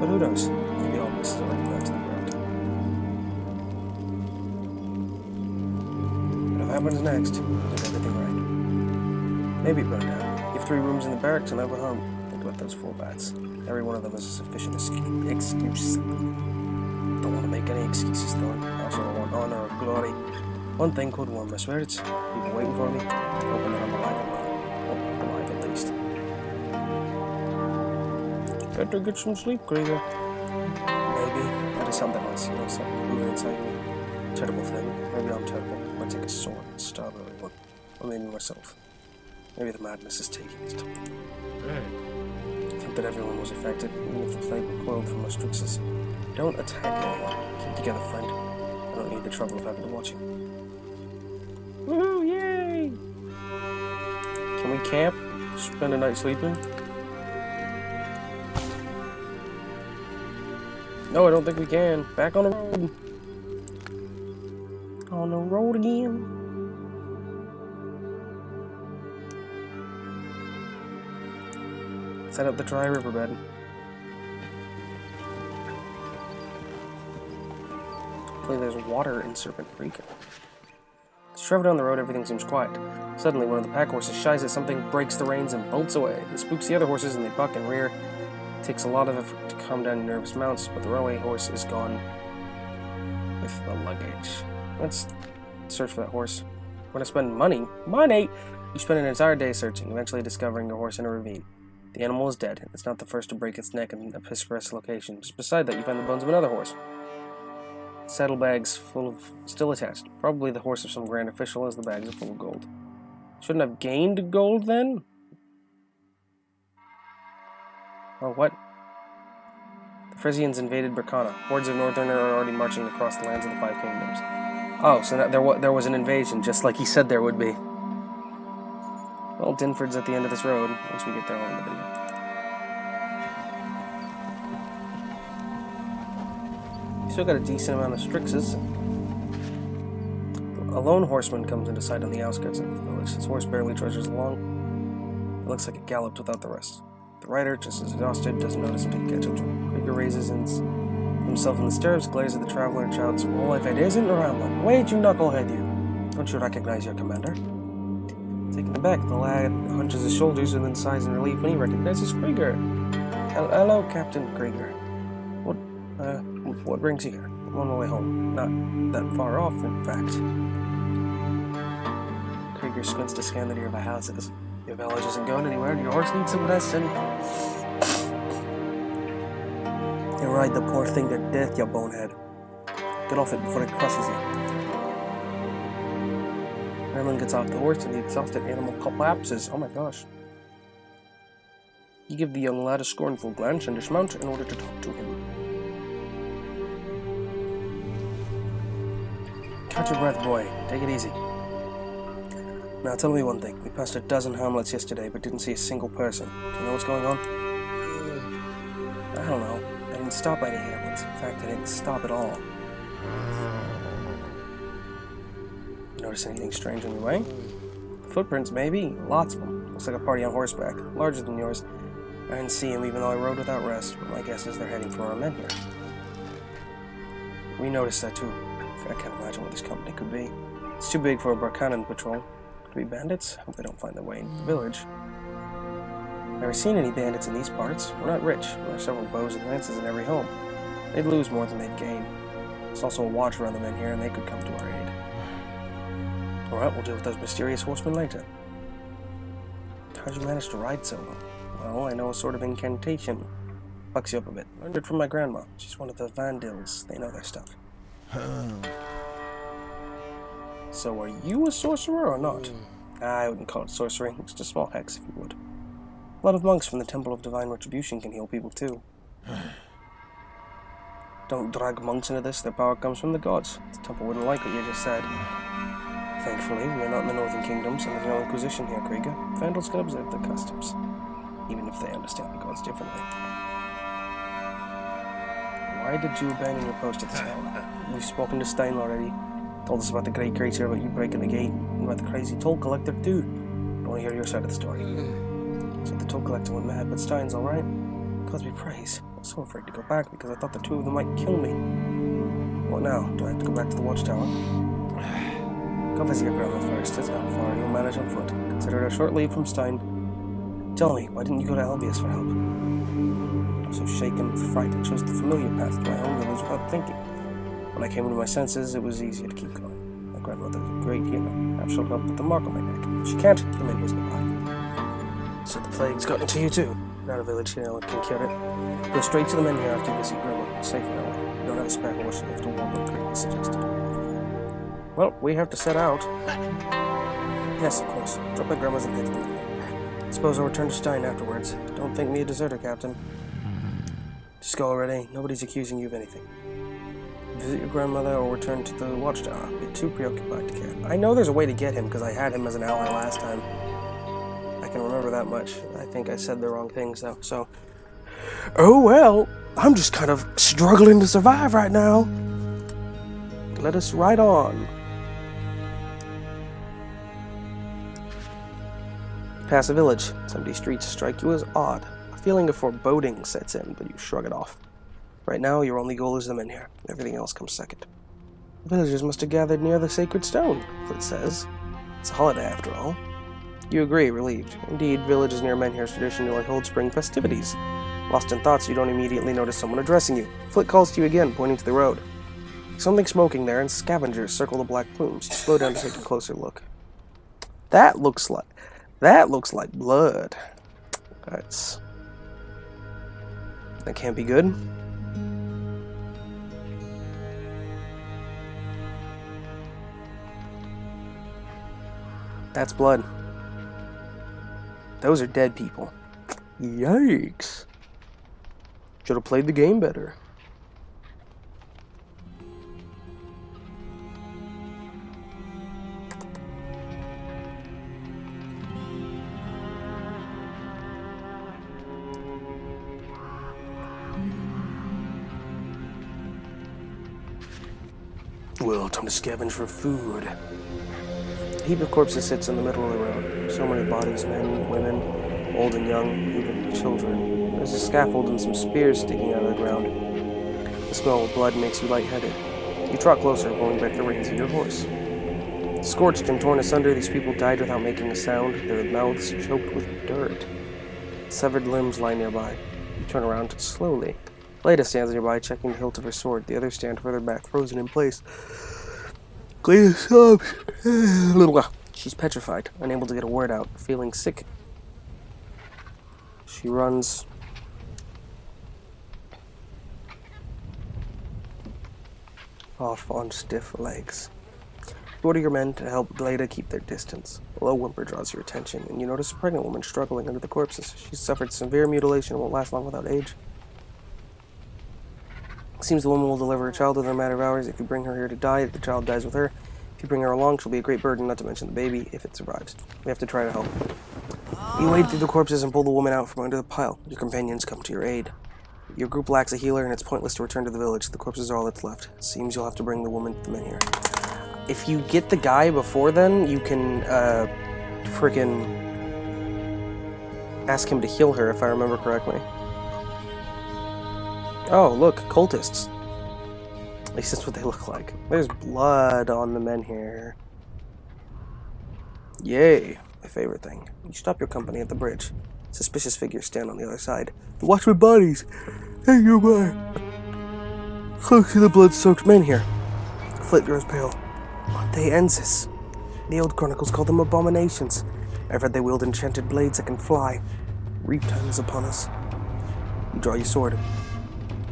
But who knows? Maybe all this is already back to the ground. What happens next? You did everything right. Maybe burn down. You have 3 rooms in the barracks and have a home. Think about those 4 bats. Every one of them is a sufficient excuse. Don't want to make any excuses, though. I also don't want honor or glory. One thing could warm my spirits. People waiting for me. Hoping that I'm alive and well. Well, alive at least. Better get some sleep, Krieger. Maybe. That is something else, something new inside me. Terrible thing. Maybe I'm terrible. I might take a sword and starve everyone. Or maybe myself. Maybe the madness is taking its toll. I think that everyone was affected, even if the plague were coiled from our strixes. Don't attack anyone. Keep together, friend. I don't need the trouble of having to watch you. Woohoo! Yay! Can we camp? Spend a night sleeping? No, I don't think we can. Back on the road. On the road again. Set up the dry riverbed. Hopefully there's water in Serpent Creek. Let's Travel down the road, everything seems quiet. Suddenly, one of the pack horses shies at something, breaks the reins, and bolts away. It spooks the other horses, and they buck and rear. It takes a lot of effort to calm down nervous mounts, but the runaway horse is gone with the luggage. Let's search for that horse. We're going to spend money. Money! You spend an entire day searching, eventually discovering your horse in a ravine. The animal is dead, and it's not the first to break its neck in a picturesque location. Just beside that, you find the bones of another horse. Saddlebags full of... still attached. Probably the horse of some grand official, as the bags are full of gold. Shouldn't have gained gold, then? Oh, what? The Frisians invaded Burkana. Hordes of Northerner are already marching across the lands of the Five Kingdoms. Oh, so there was an invasion, just like he said there would be. Well, Dinford's at the end of this road. Once we get there, I'll end the video. Still got a decent amount of Strixes. A lone horseman comes into sight on the outskirts of the village. His horse barely trudges along. It looks like it galloped without the rest. The rider, just as exhausted, doesn't notice until he catches him. Krieger raises himself in the stirrups, glares at the traveler, and shouts, "Well, if it isn't around one, wait, you knucklehead, you! Don't you recognize your commander?" Taken aback, the lad hunches his shoulders and then sighs in relief when he recognizes Krieger. Hello, Captain Krieger. What brings you here? I'm on my way home. Not that far off, in fact. Krieger squints to scan the nearby houses. Your village isn't going anywhere, and your horse needs some medicine. You ride the poor thing to death, you bonehead. Get off it before it crushes you. Merlin gets off the horse, and the exhausted animal collapses. Oh my gosh. You give the young lad a scornful glance and dismount in order to talk to him. Catch your breath, boy. Take it easy. Now tell me one thing. We passed a dozen hamlets yesterday, but didn't see a single person. Do you know what's going on? I don't know. I didn't stop any hamlets. In fact, I didn't stop at all. Notice anything strange on your way? Footprints, maybe. Lots of them. Looks like a party on horseback. Larger than yours. I didn't see him even though I rode without rest, but my guess is they're heading for our Menhir. We noticed that too. I can't imagine what this company could be. It's too big for a Burkanan patrol. Could be bandits? Hope they don't find their way into the village. Never seen any bandits in these parts. We're not rich. There are several bows and lances in every home. They'd lose more than they'd gain. There's also a watch around the Menhir, and they could come to our aid. Alright, we'll deal with those mysterious horsemen later. How'd you manage to ride so well? Well, I know a sort of incantation. Bucks you up a bit. Learned it from my grandma. She's one of the Vandals. They know their stuff. So are you a sorcerer or not? I wouldn't call it sorcery. It's just a small hex, if you would. A lot of monks from the Temple of Divine Retribution can heal people too. Don't drag monks into this. Their power comes from the gods. The temple wouldn't like what you just said. Thankfully, we are not in the Northern Kingdoms, and there's no Inquisition here, Krieger. Vandals can observe their customs, even if they understand the gods differently. Why did you abandon your post at this hour? We've spoken to Stein already. Told us about the great creature, about you breaking the gate, and about the crazy toll collector too. I want to hear your side of the story. So the toll collector went mad, but Stein's alright. God be praised. I was so afraid to go back because I thought the two of them might kill me. What now? Do I have to go back to the watchtower? Go visit your grandma first. It's not far. You'll manage on foot. Consider it a short leave from Stein. Tell me, why didn't you go to Albius for help? I was so shaken with fright I chose the familiar path to my own village without thinking. When I came into my senses, it was easier to keep going. My grandmother is a great healer. Perhaps she'll help with the mark on my neck. If she can't, the Menhir's nearby. So the plague's gotten to you too. Not a village here that can cure it. Go straight to the Menhir after you visit grandma. Safe now. You don't have a spare horse, you have to walk like Krieger suggested. Well, we have to set out. Yes, of course. Drop my grandma's and head to the Menhir. Suppose I'll return to Stein afterwards. Don't think me a deserter, Captain. Just go already. Nobody's accusing you of anything. Visit your grandmother or return to the watchtower. You're too preoccupied to care. I know there's a way to get him because I had him as an ally last time. I can remember that much. I think I said the wrong things though, so... Oh well, I'm just kind of struggling to survive right now. Let us ride on. Pass a village. Some of these streets strike you as odd. A feeling of foreboding sets in, but you shrug it off. Right now, your only goal is the Menhir. Everything else comes second. The villagers must have gathered near the sacred stone, Flit says. It's a holiday after all. You agree, relieved. Indeed, villages near Menhir's traditionally hold spring festivities. Lost in thoughts, you don't immediately notice someone addressing you. Flit calls to you again, pointing to the road. Something smoking there, and scavengers circle the black plumes. You slow down to take a closer look. That looks like blood. That can't be good. That's blood. Those are dead people. Yikes. Should have played the game better. Well, time to scavenge for food. A heap of corpses sits in the middle of the road. So many bodies, men, women, old and young, even children. There's a scaffold and some spears sticking out of the ground. The smell of blood makes you lightheaded. You trot closer, pulling back the reins of your horse. Scorched and torn asunder, these people died without making a sound, their mouths choked with dirt. Severed limbs lie nearby. You turn around slowly. Leda stands nearby, checking the hilt of her sword. The others stand further back, frozen in place. Clea sobs. She's petrified, unable to get a word out, feeling sick. She runs off on stiff legs. You order your men to help Leda keep their distance. A low whimper draws your attention, and you notice a pregnant woman struggling under the corpses. She's suffered severe mutilation and won't last long without age. It seems the woman will deliver a child within a matter of hours. If you bring her here to die, the child dies with her. If you bring her along, she'll be a great burden, not to mention the baby, if it survives. We have to try to help. You wade through the corpses and pull the woman out from under the pile. Your companions come to your aid. Your group lacks a healer, and it's pointless to return to the village. The corpses are all that's left. Seems you'll have to bring the woman to the Menhir. If you get the guy before then, you can, frickin' ask him to heal her, if I remember correctly. Oh, look, cultists. At least that's what they look like. There's blood on the Menhir. Yay, my favorite thing. You stop your company at the bridge. Suspicious figures stand on the other side. Watch my bodies! Hey, you boy! Close to the blood-soaked Menhir. Flit grows pale. Aren't they Ensis? The old chronicles call them abominations. I've read they wield enchanted blades that can fly. Reap time is upon us. You draw your sword.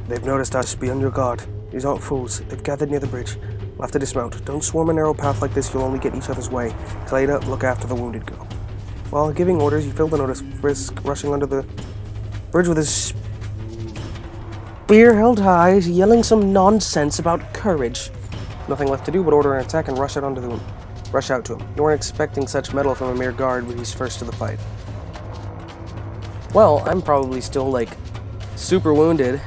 They've noticed us. Be on your guard. These aren't fools. They've gathered near the bridge. We'll have to dismount. Don't swarm a narrow path like this. You'll only get each other's way. Cleda, look after the wounded girl. While giving orders, you fail to notice Frisk rushing under the bridge with his spear held high, yelling some nonsense about courage. Nothing left to do but order an attack and rush out to him. You weren't expecting such mettle from a mere guard, but he's first to the fight. Well, I'm probably still, like, super wounded.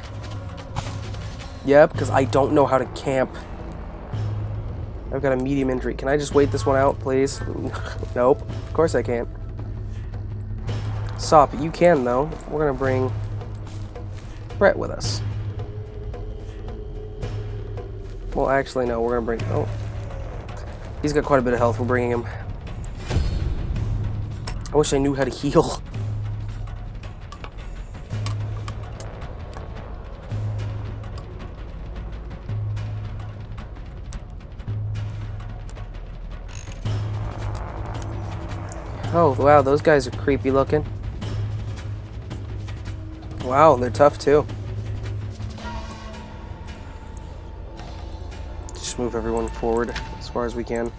Yep, because I don't know how to camp. I've got a medium injury. Can I just wait this one out, please? Nope. Of course I can't. Sop, you can, though. We're going to bring Brett with us. Well, actually, no. We're going to bring... Oh. He's got quite a bit of health. We're bringing him. I wish I knew how to heal. Oh, wow, those guys are creepy looking. Wow, they're tough too. Just move everyone forward as far as we can.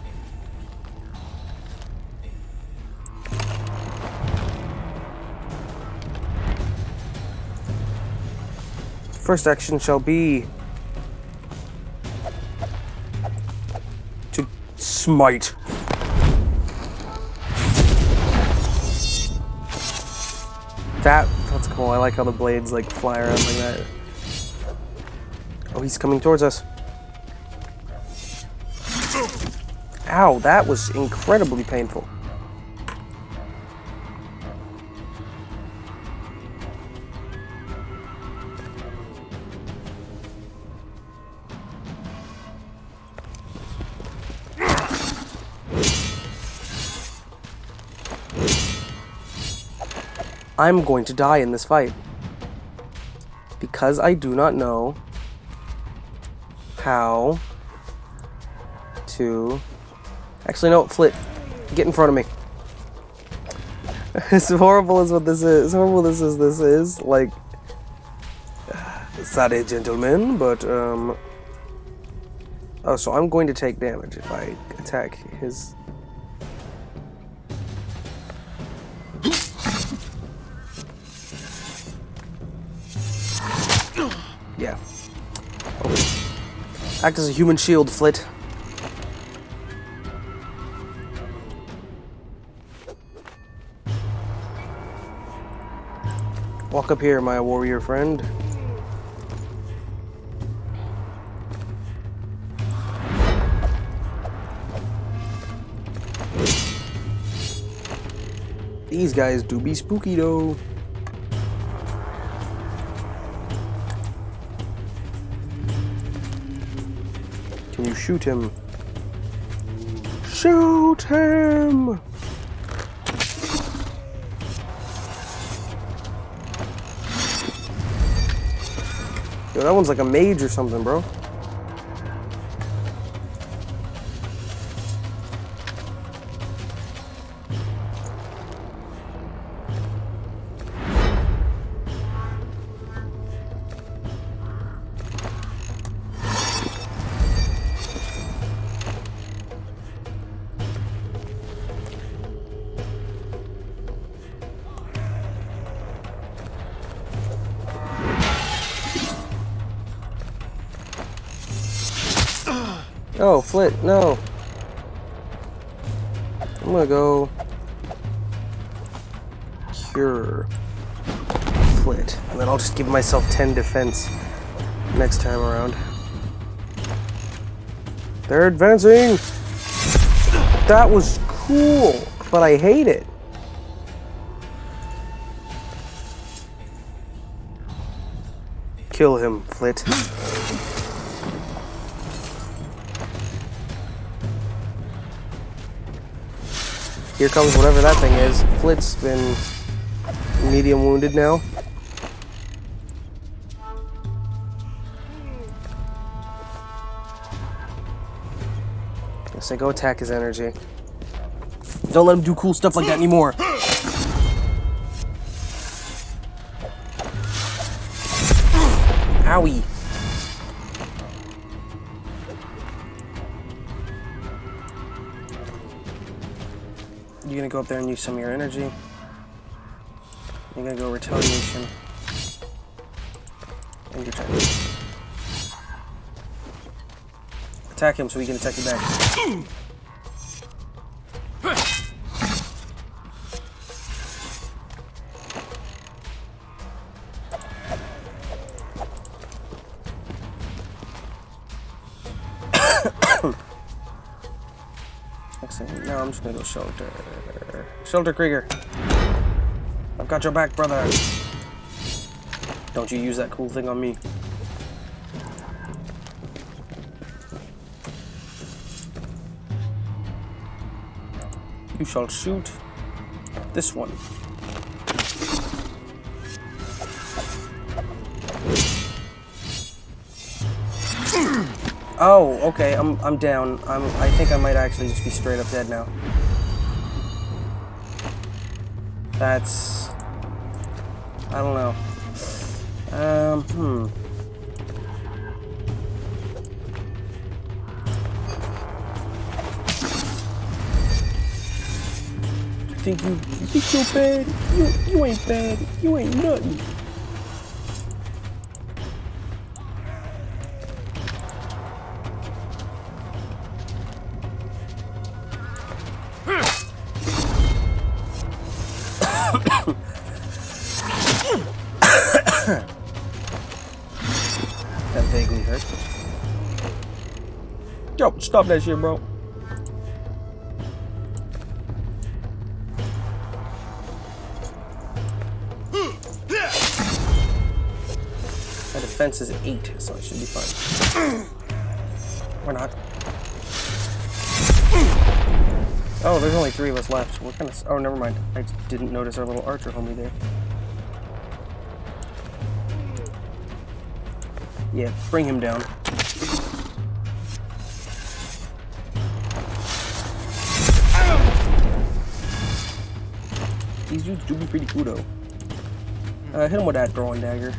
First action shall be to smite. That's cool. I like how the blades like fly around like that. Oh, he's coming towards us. Ow, that was incredibly painful. I'm going to die in this fight. Because I do not know how to... Actually, no, Flit. Get in front of me. As horrible as what this is, as horrible this is, like... Sorry, gentlemen, but, Oh, so I'm going to take damage if I attack his... Yeah. Okay. Act as a human shield, Flit. Walk up here, my warrior friend. These guys do be spooky, though. Can you shoot him? Shoot him! Yo, that one's like a mage or something, bro. Oh, Flit, no. I'm gonna go cure Flit, and then I'll just give myself 10 defense next time around. They're advancing! That was cool, but I hate it. Kill him, Flit. Here comes whatever that thing is. Flit's been medium wounded now. Guess I go attack his energy. Don't let him do cool stuff like that anymore. Owie. You're gonna go up there and use some of your energy. You're gonna go retaliation. And your turn. Attack him so he can attack you back. Now I'm just gonna go shelter. Shelter Krieger. I've got your back, brother. Don't you use that cool thing on me. You shall shoot this one. Oh, okay, I'm down. I think I might actually just be straight up dead now. That's... I don't know. You think you're bad? You ain't bad. You ain't nothing. That vaguely hurt. Yo, stop that shit, bro. My defense is 8, so it should be fine. Or not. Oh, there's only 3 of us left. What kind of... Oh, never mind. I didn't notice our little archer homie there. Yeah, bring him down. These dudes do be pretty cool though. Hit him with that throwing dagger.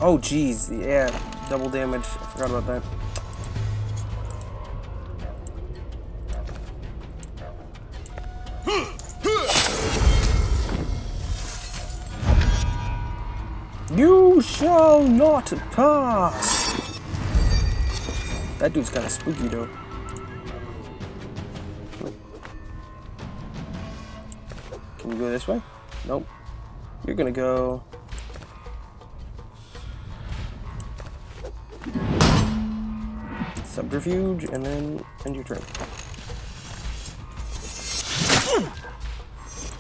Oh geez, yeah, double damage. I forgot about that. You shall not pass! That dude's kind of spooky though. Can you go this way? Nope. You're gonna go... subterfuge, and then end your turn.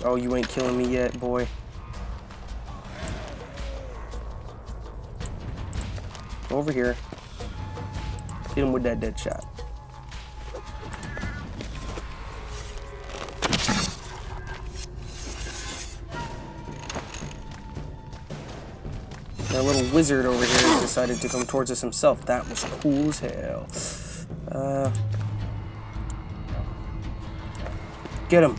Oh, you ain't killing me yet, boy. Over here. Hit him with that dead shot. That little wizard over here has decided to come towards us himself. That was cool as hell. Get him.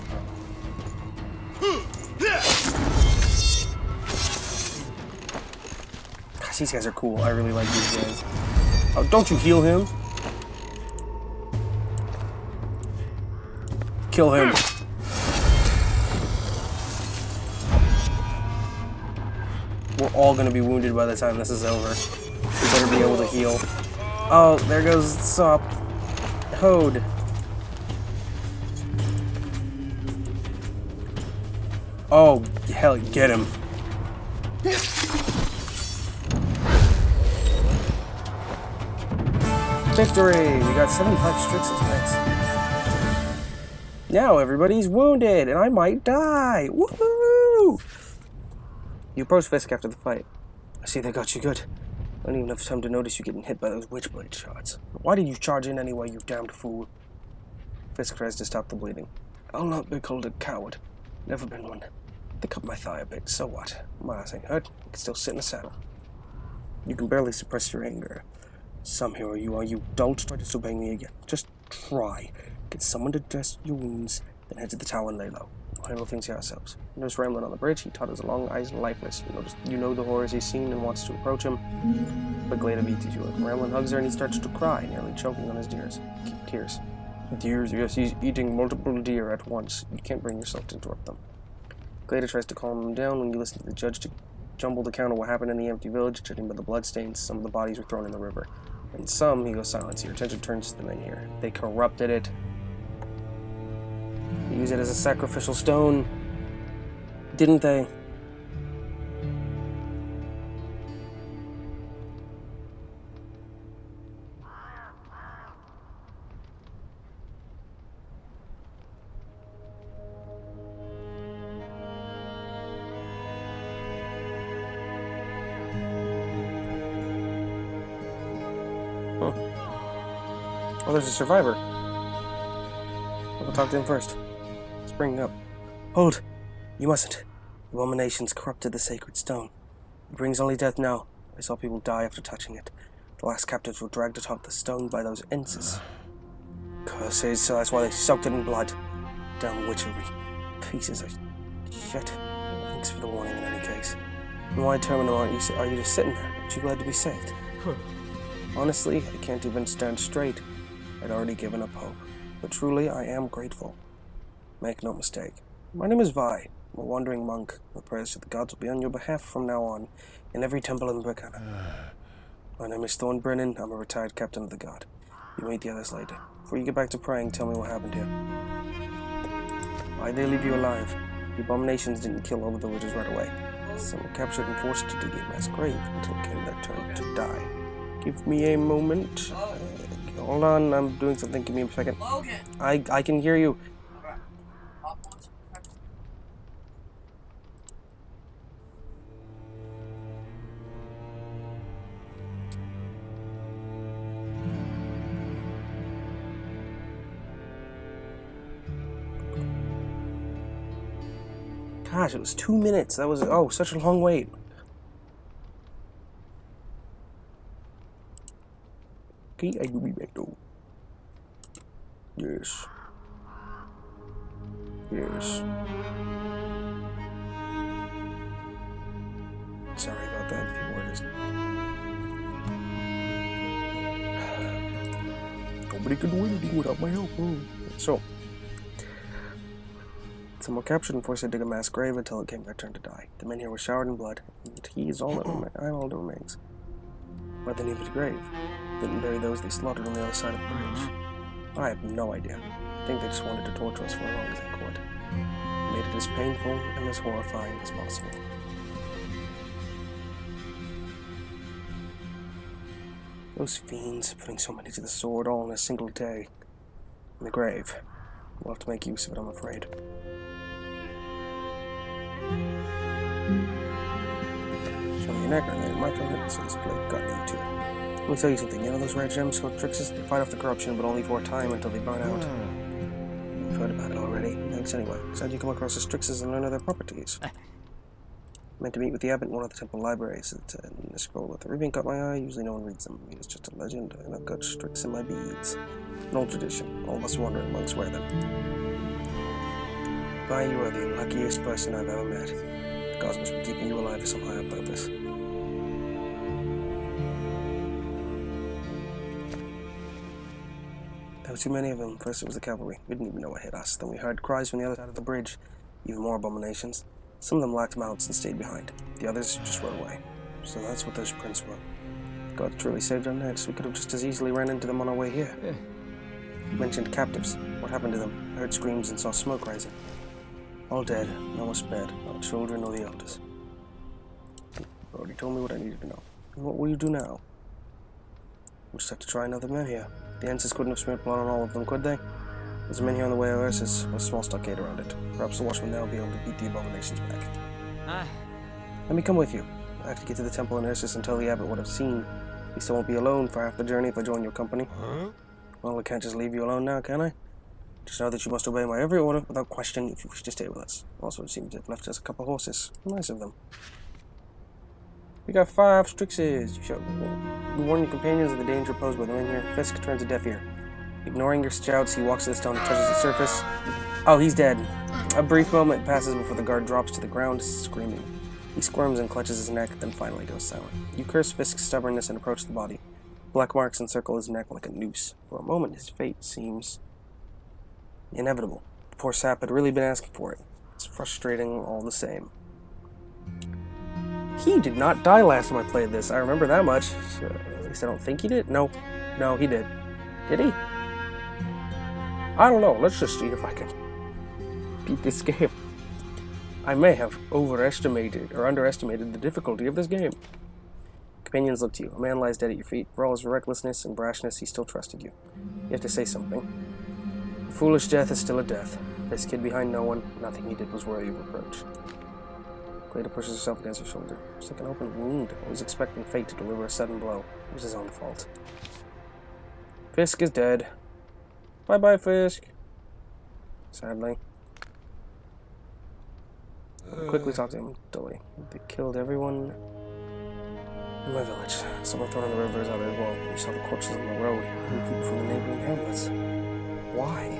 Gosh, these guys are cool. I really like these guys. Oh, don't you heal him? Kill him. We're all gonna be wounded by the time this is over. We better be able to heal. Oh, there goes Sop. Hode. Oh, hell, get him. Victory! We got 75 Strixes, nice. Now everybody's wounded, and I might die! Woohoo! You approach Fisk after the fight. I see they got you good. I don't even have time to notice you getting hit by those witchblade shots. Why did you charge in anyway, you damned fool? Fisk tries to stop the bleeding. I'll not be called a coward. Never been one. They cut my thigh a bit, so what? My ass ain't hurt. I can still sit in a saddle. You can barely suppress your anger. Some hero you are, you don't try disobeying me again. Just try. Get someone to dress your wounds, then head to the tower and lay low. We'll handle things here ourselves. You notice Ramlin on the bridge. He totters along, eyes lifeless. You know the horrors he's seen and wants to approach him, but Glada beats you to it. Ramlin hugs her and he starts to cry, nearly choking on his tears. Deers, yes, he's eating multiple deer at once. You can't bring yourself to interrupt them. Glada tries to calm him down when you listen to the judge jumbled account of what happened in the empty village. Judging by the bloodstains, some of the bodies were thrown in the river. And some, he goes silent. Your attention turns to the Menhir. They corrupted it. They used it as a sacrificial stone. Didn't they? Oh, there's a survivor. I'll talk to him first. Spring up. Hold! You mustn't. The abominations corrupted the sacred stone. It brings only death now. I saw people die after touching it. The last captives were dragged atop the stone by those ences. Curses, so that's why they soaked it in blood. Damn witchery. Pieces of shit. Thanks for the warning in any case. And why terminal are you just sitting there? Aren't you glad to be saved? Honestly, I can't even stand straight. I'd already given up hope. But truly, I am grateful. Make no mistake. My name is Vi. I'm a wandering monk. My prayers to the gods will be on your behalf from now on, in every temple in Bricana. My name is Thornbrennan. I'm a retired captain of the guard. You meet the others later. Before you get back to praying, tell me what happened here. Why'd they leave you alive? The abominations didn't kill all the villagers right away. Some were captured and forced to dig a mass grave until it came their turn to die. Give me a moment. Hold on, I'm doing something. Give me a second. I can hear you. Gosh, it was 2 minutes. That was, oh, such a long wait. Okay, I will be back though. Yes. Yes. Sorry about that, people are just... Nobody could do anything without my help. So, some were captured and forced to dig a mass grave until it came their turn to die. The men here were showered in blood, and he is all that remains. But they needed a grave. Didn't bury those they slaughtered on the other side of the bridge. I have no idea. I think they just wanted to torture us for as long as they could. Made it as painful and as horrifying as possible. Those fiends putting so many to the sword all in a single day. In the grave. We'll have to make use of it, I'm afraid. Show me your neck, and then mark on it, so this blade got you too. Let me tell you something, you know those rare gems called trickses? They fight off the corruption, but only for a time until they burn out. You've heard about it already. Thanks anyway. How'd you come across the trickses and learn of their properties? Meant to meet with the abbot in one of the temple libraries. In the scroll with the ruby caught my eye. Usually no one reads them. It's just a legend, and I've got tricks in my beads. An old tradition. All of us wandering monks wear them. Why, you are the luckiest person I've ever met. The gods must be keeping you alive for some higher purpose. There were too many of them. First it was the cavalry. We didn't even know what hit us. Then we heard cries from the other side of the bridge. Even more abominations. Some of them lacked mounts and stayed behind. The others just rode away. So that's what those prints were. God truly saved our necks. We could have just as easily ran into them on our way here. You mentioned captives. What happened to them? I heard screams and saw smoke rising. All dead. No one spared. Not children or the elders. You already told me what I needed to know. And what will you do now? We'll just have to try another Menhir. The Ensis couldn't have smeared blood on all of them, could they? There's a Menhir on the way of Ursus, with a small stockade around it. Perhaps the watchman there will be able to beat the abominations back. Let me come with you. I have to get to the temple in Ursus and tell the abbot what I've seen. He still won't be alone for half the journey if I join your company. Well, I can't just leave you alone now, can I? Just know that you must obey my every order without question if you wish to stay with us. Also, it seems they've left us a couple horses. Nice of them. We got 5 Strixes. You warn your companions of the danger posed by the Menhir. Fisk turns a deaf ear. Ignoring your shouts, he walks to the stone and touches the surface. Oh, he's dead. A brief moment passes before the guard drops to the ground, screaming. He squirms and clutches his neck, then finally goes silent. You curse Fisk's stubbornness and approach the body. Black marks encircle his neck like a noose. For a moment, his fate seems inevitable. The poor sap had really been asking for it. It's frustrating all the same. He did not die last time I played this. I remember that much. So, at least I don't think he did. No, he did. Did he? I don't know. Let's just see if I can beat this game. I may have overestimated or underestimated the difficulty of this game. Companions look to you. A man lies dead at your feet. For all his recklessness and brashness, he still trusted you. You have to say something. A foolish death is still a death. This kid behind no one. Nothing he did was worthy of reproach. Cleta pushes herself against her shoulder. It's like an open wound. Always expecting fate to deliver a sudden blow. It was his own fault. Fisk is dead. Bye-bye, Fisk. Sadly. I quickly talked to him dully. They killed everyone in my village. Some were thrown in the river as others. Well, we saw the corpses on the road. And people from the neighboring hamlets. Why?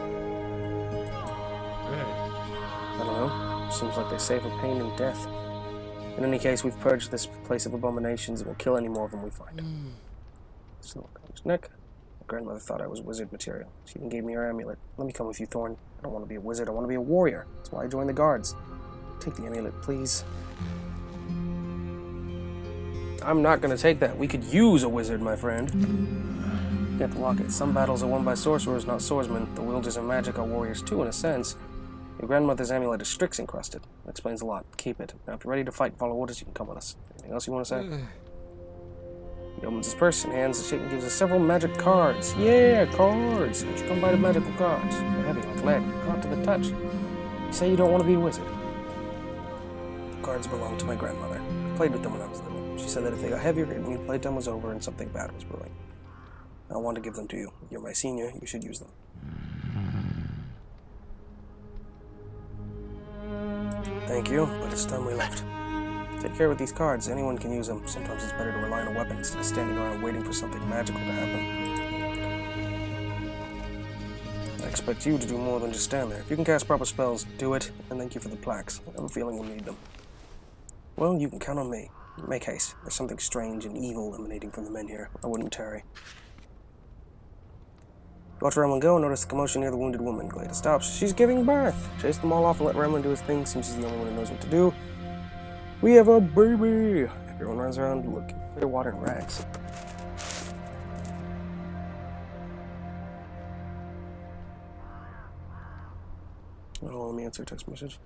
I don't know. Seems like they save from pain and death. In any case, we've purged this place of abominations and we'll kill any more of them we find. Still on his neck. My grandmother thought I was wizard material. She even gave me her amulet. Let me come with you, Thorn. I don't want to be a wizard. I want to be a warrior. That's why I joined the guards. Take the amulet, please. I'm not going to take that. We could use a wizard, my friend. Get the locket. Some battles are won by sorcerers, not swordsmen. The wielders of magic are warriors too, in a sense. Your grandmother's amulet is Strix encrusted. That explains a lot. Keep it. Now, if you're ready to fight and follow orders, you can come with us. Anything else you want to say? He opens his purse and hands the shake and gives us several magic cards. Yeah, cards! How'd you come by the magical cards? They're heavy like lead. Hot to the touch. Say you don't want to be a wizard. The cards belong to my grandmother. I played with them when I was little. She said that if they got heavier, it meant playtime was over and something bad was brewing. I want to give them to you. You're my senior. You should use them. Thank you, but it's time we left. Take care with these cards. Anyone can use them. Sometimes it's better to rely on a weapon instead of standing around waiting for something magical to happen. I expect you to do more than just stand there. If you can cast proper spells, do it, and thank you for the plaques. I have a feeling we'll need them. Well, you can count on me. Make haste. There's something strange and evil emanating from the Menhir. I wouldn't tarry. Watch Remlin go and notice the commotion near the wounded woman. Glada stops. She's giving birth. Chase them all off and let Remlin do his thing since she's the only one who knows what to do. We have a baby! Everyone runs around looking for water and rags. Oh, let me answer a text message.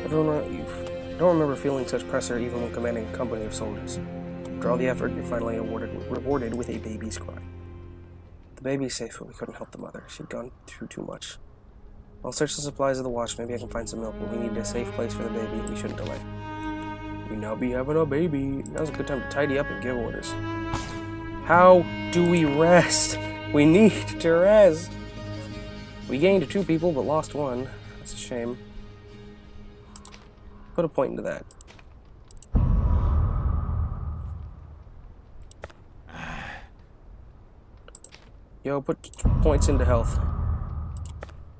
I don't remember feeling such pressure even when commanding a company of soldiers. After all the effort, you're finally rewarded with a baby's cry. The baby's safe, but we couldn't help the mother. She'd gone through too much. I'll search the supplies of the watch. Maybe I can find some milk, but we need a safe place for the baby. We shouldn't delay. We now be having a baby. Now's a good time to tidy up and give orders. How do we rest? We need to rest. We gained 2 people, but lost 1. That's a shame. Put a point into that. Yo, put points into health.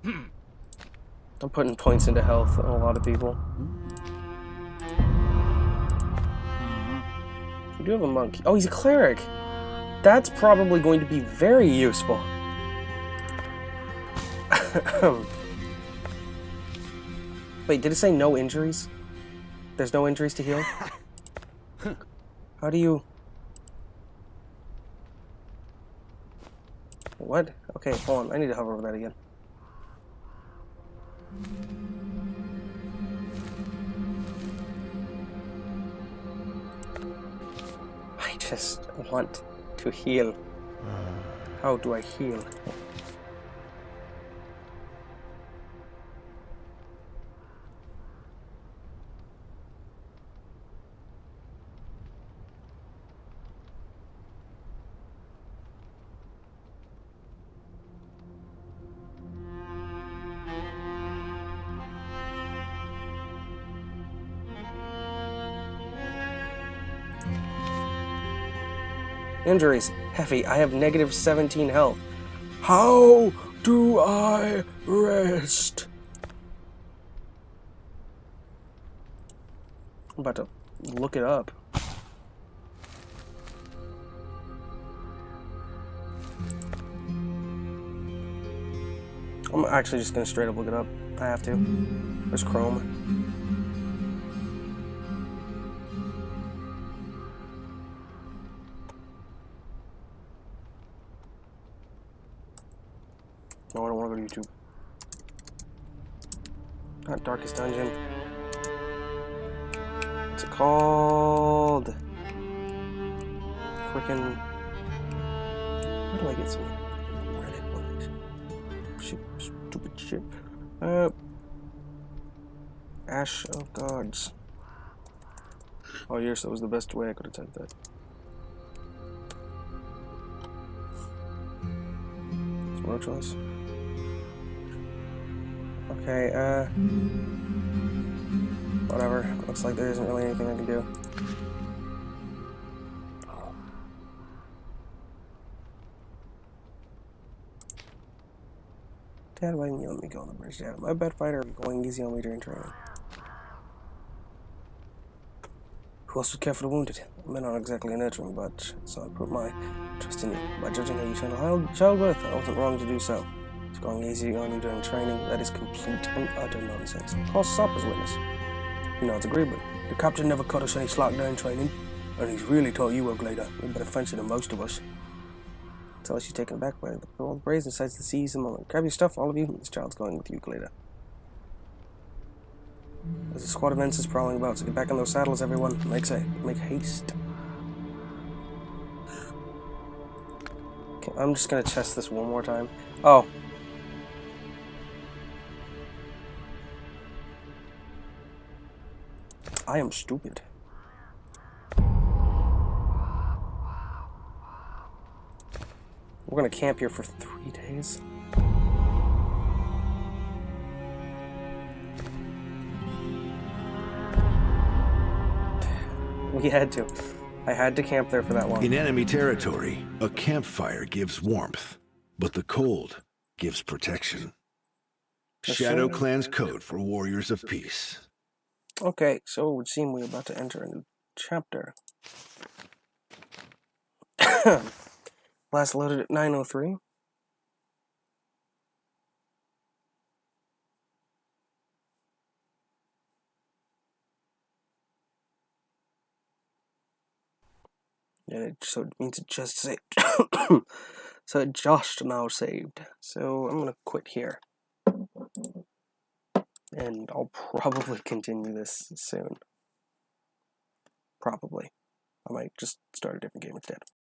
I'm putting points into health on a lot of people. We do have a monk. Oh, he's a cleric. That's probably going to be very useful. Wait, did it say no injuries? There's no injuries to heal? How do you... What? Okay, hold on. I need to hover over that again. I just want to heal. How do I heal? Injuries. Heavy. I have negative 17 health. How do I rest? I'm about to look it up. I'm actually just gonna straight up look it up. I have to. There's Chrome. No, I don't want to go to YouTube. Not Darkest Dungeon. What's it called? Freaking. How do I get some Reddit ones? Shit, stupid shit. Ash of Gods. Oh, yes, that was the best way I could have typed that. More choice. Okay, whatever. Looks like there isn't really anything I can do. Dad, why didn't you let me go on the bridge, Dad? My bad fighter going easy on me during training. Who else would care for the wounded? Men aren't exactly nurturing, but so I put my trust in you. By judging how you handle childbirth, I wasn't wrong to do so. It's going easy on you during training. That is complete and utter nonsense. Call Sop as witness. He nods agreeably. The captain never cut us any slack during training, and he's really taught you well, Glada. You're better fancy than most of us. Until she's taken aback by all the brazen sights to seize the moment. Grab your stuff, all of you. This child's going with you, Glada. There's a squad of ensigns prowling about, so get back in those saddles, everyone. Make haste. Okay, I'm just gonna test this one more time. Oh. I am stupid. We're gonna camp here for 3 days. We had to. I had to camp there for that long. In enemy territory, a campfire gives warmth, but the cold gives protection. Shadow Clan's code for warriors of peace. Okay, so it would seem we're about to enter a new chapter. Last loaded at 9:03. And so it means it just saved. So it just now saved. So I'm gonna quit here. And I'll probably continue this soon. Probably. I might just start a different game instead.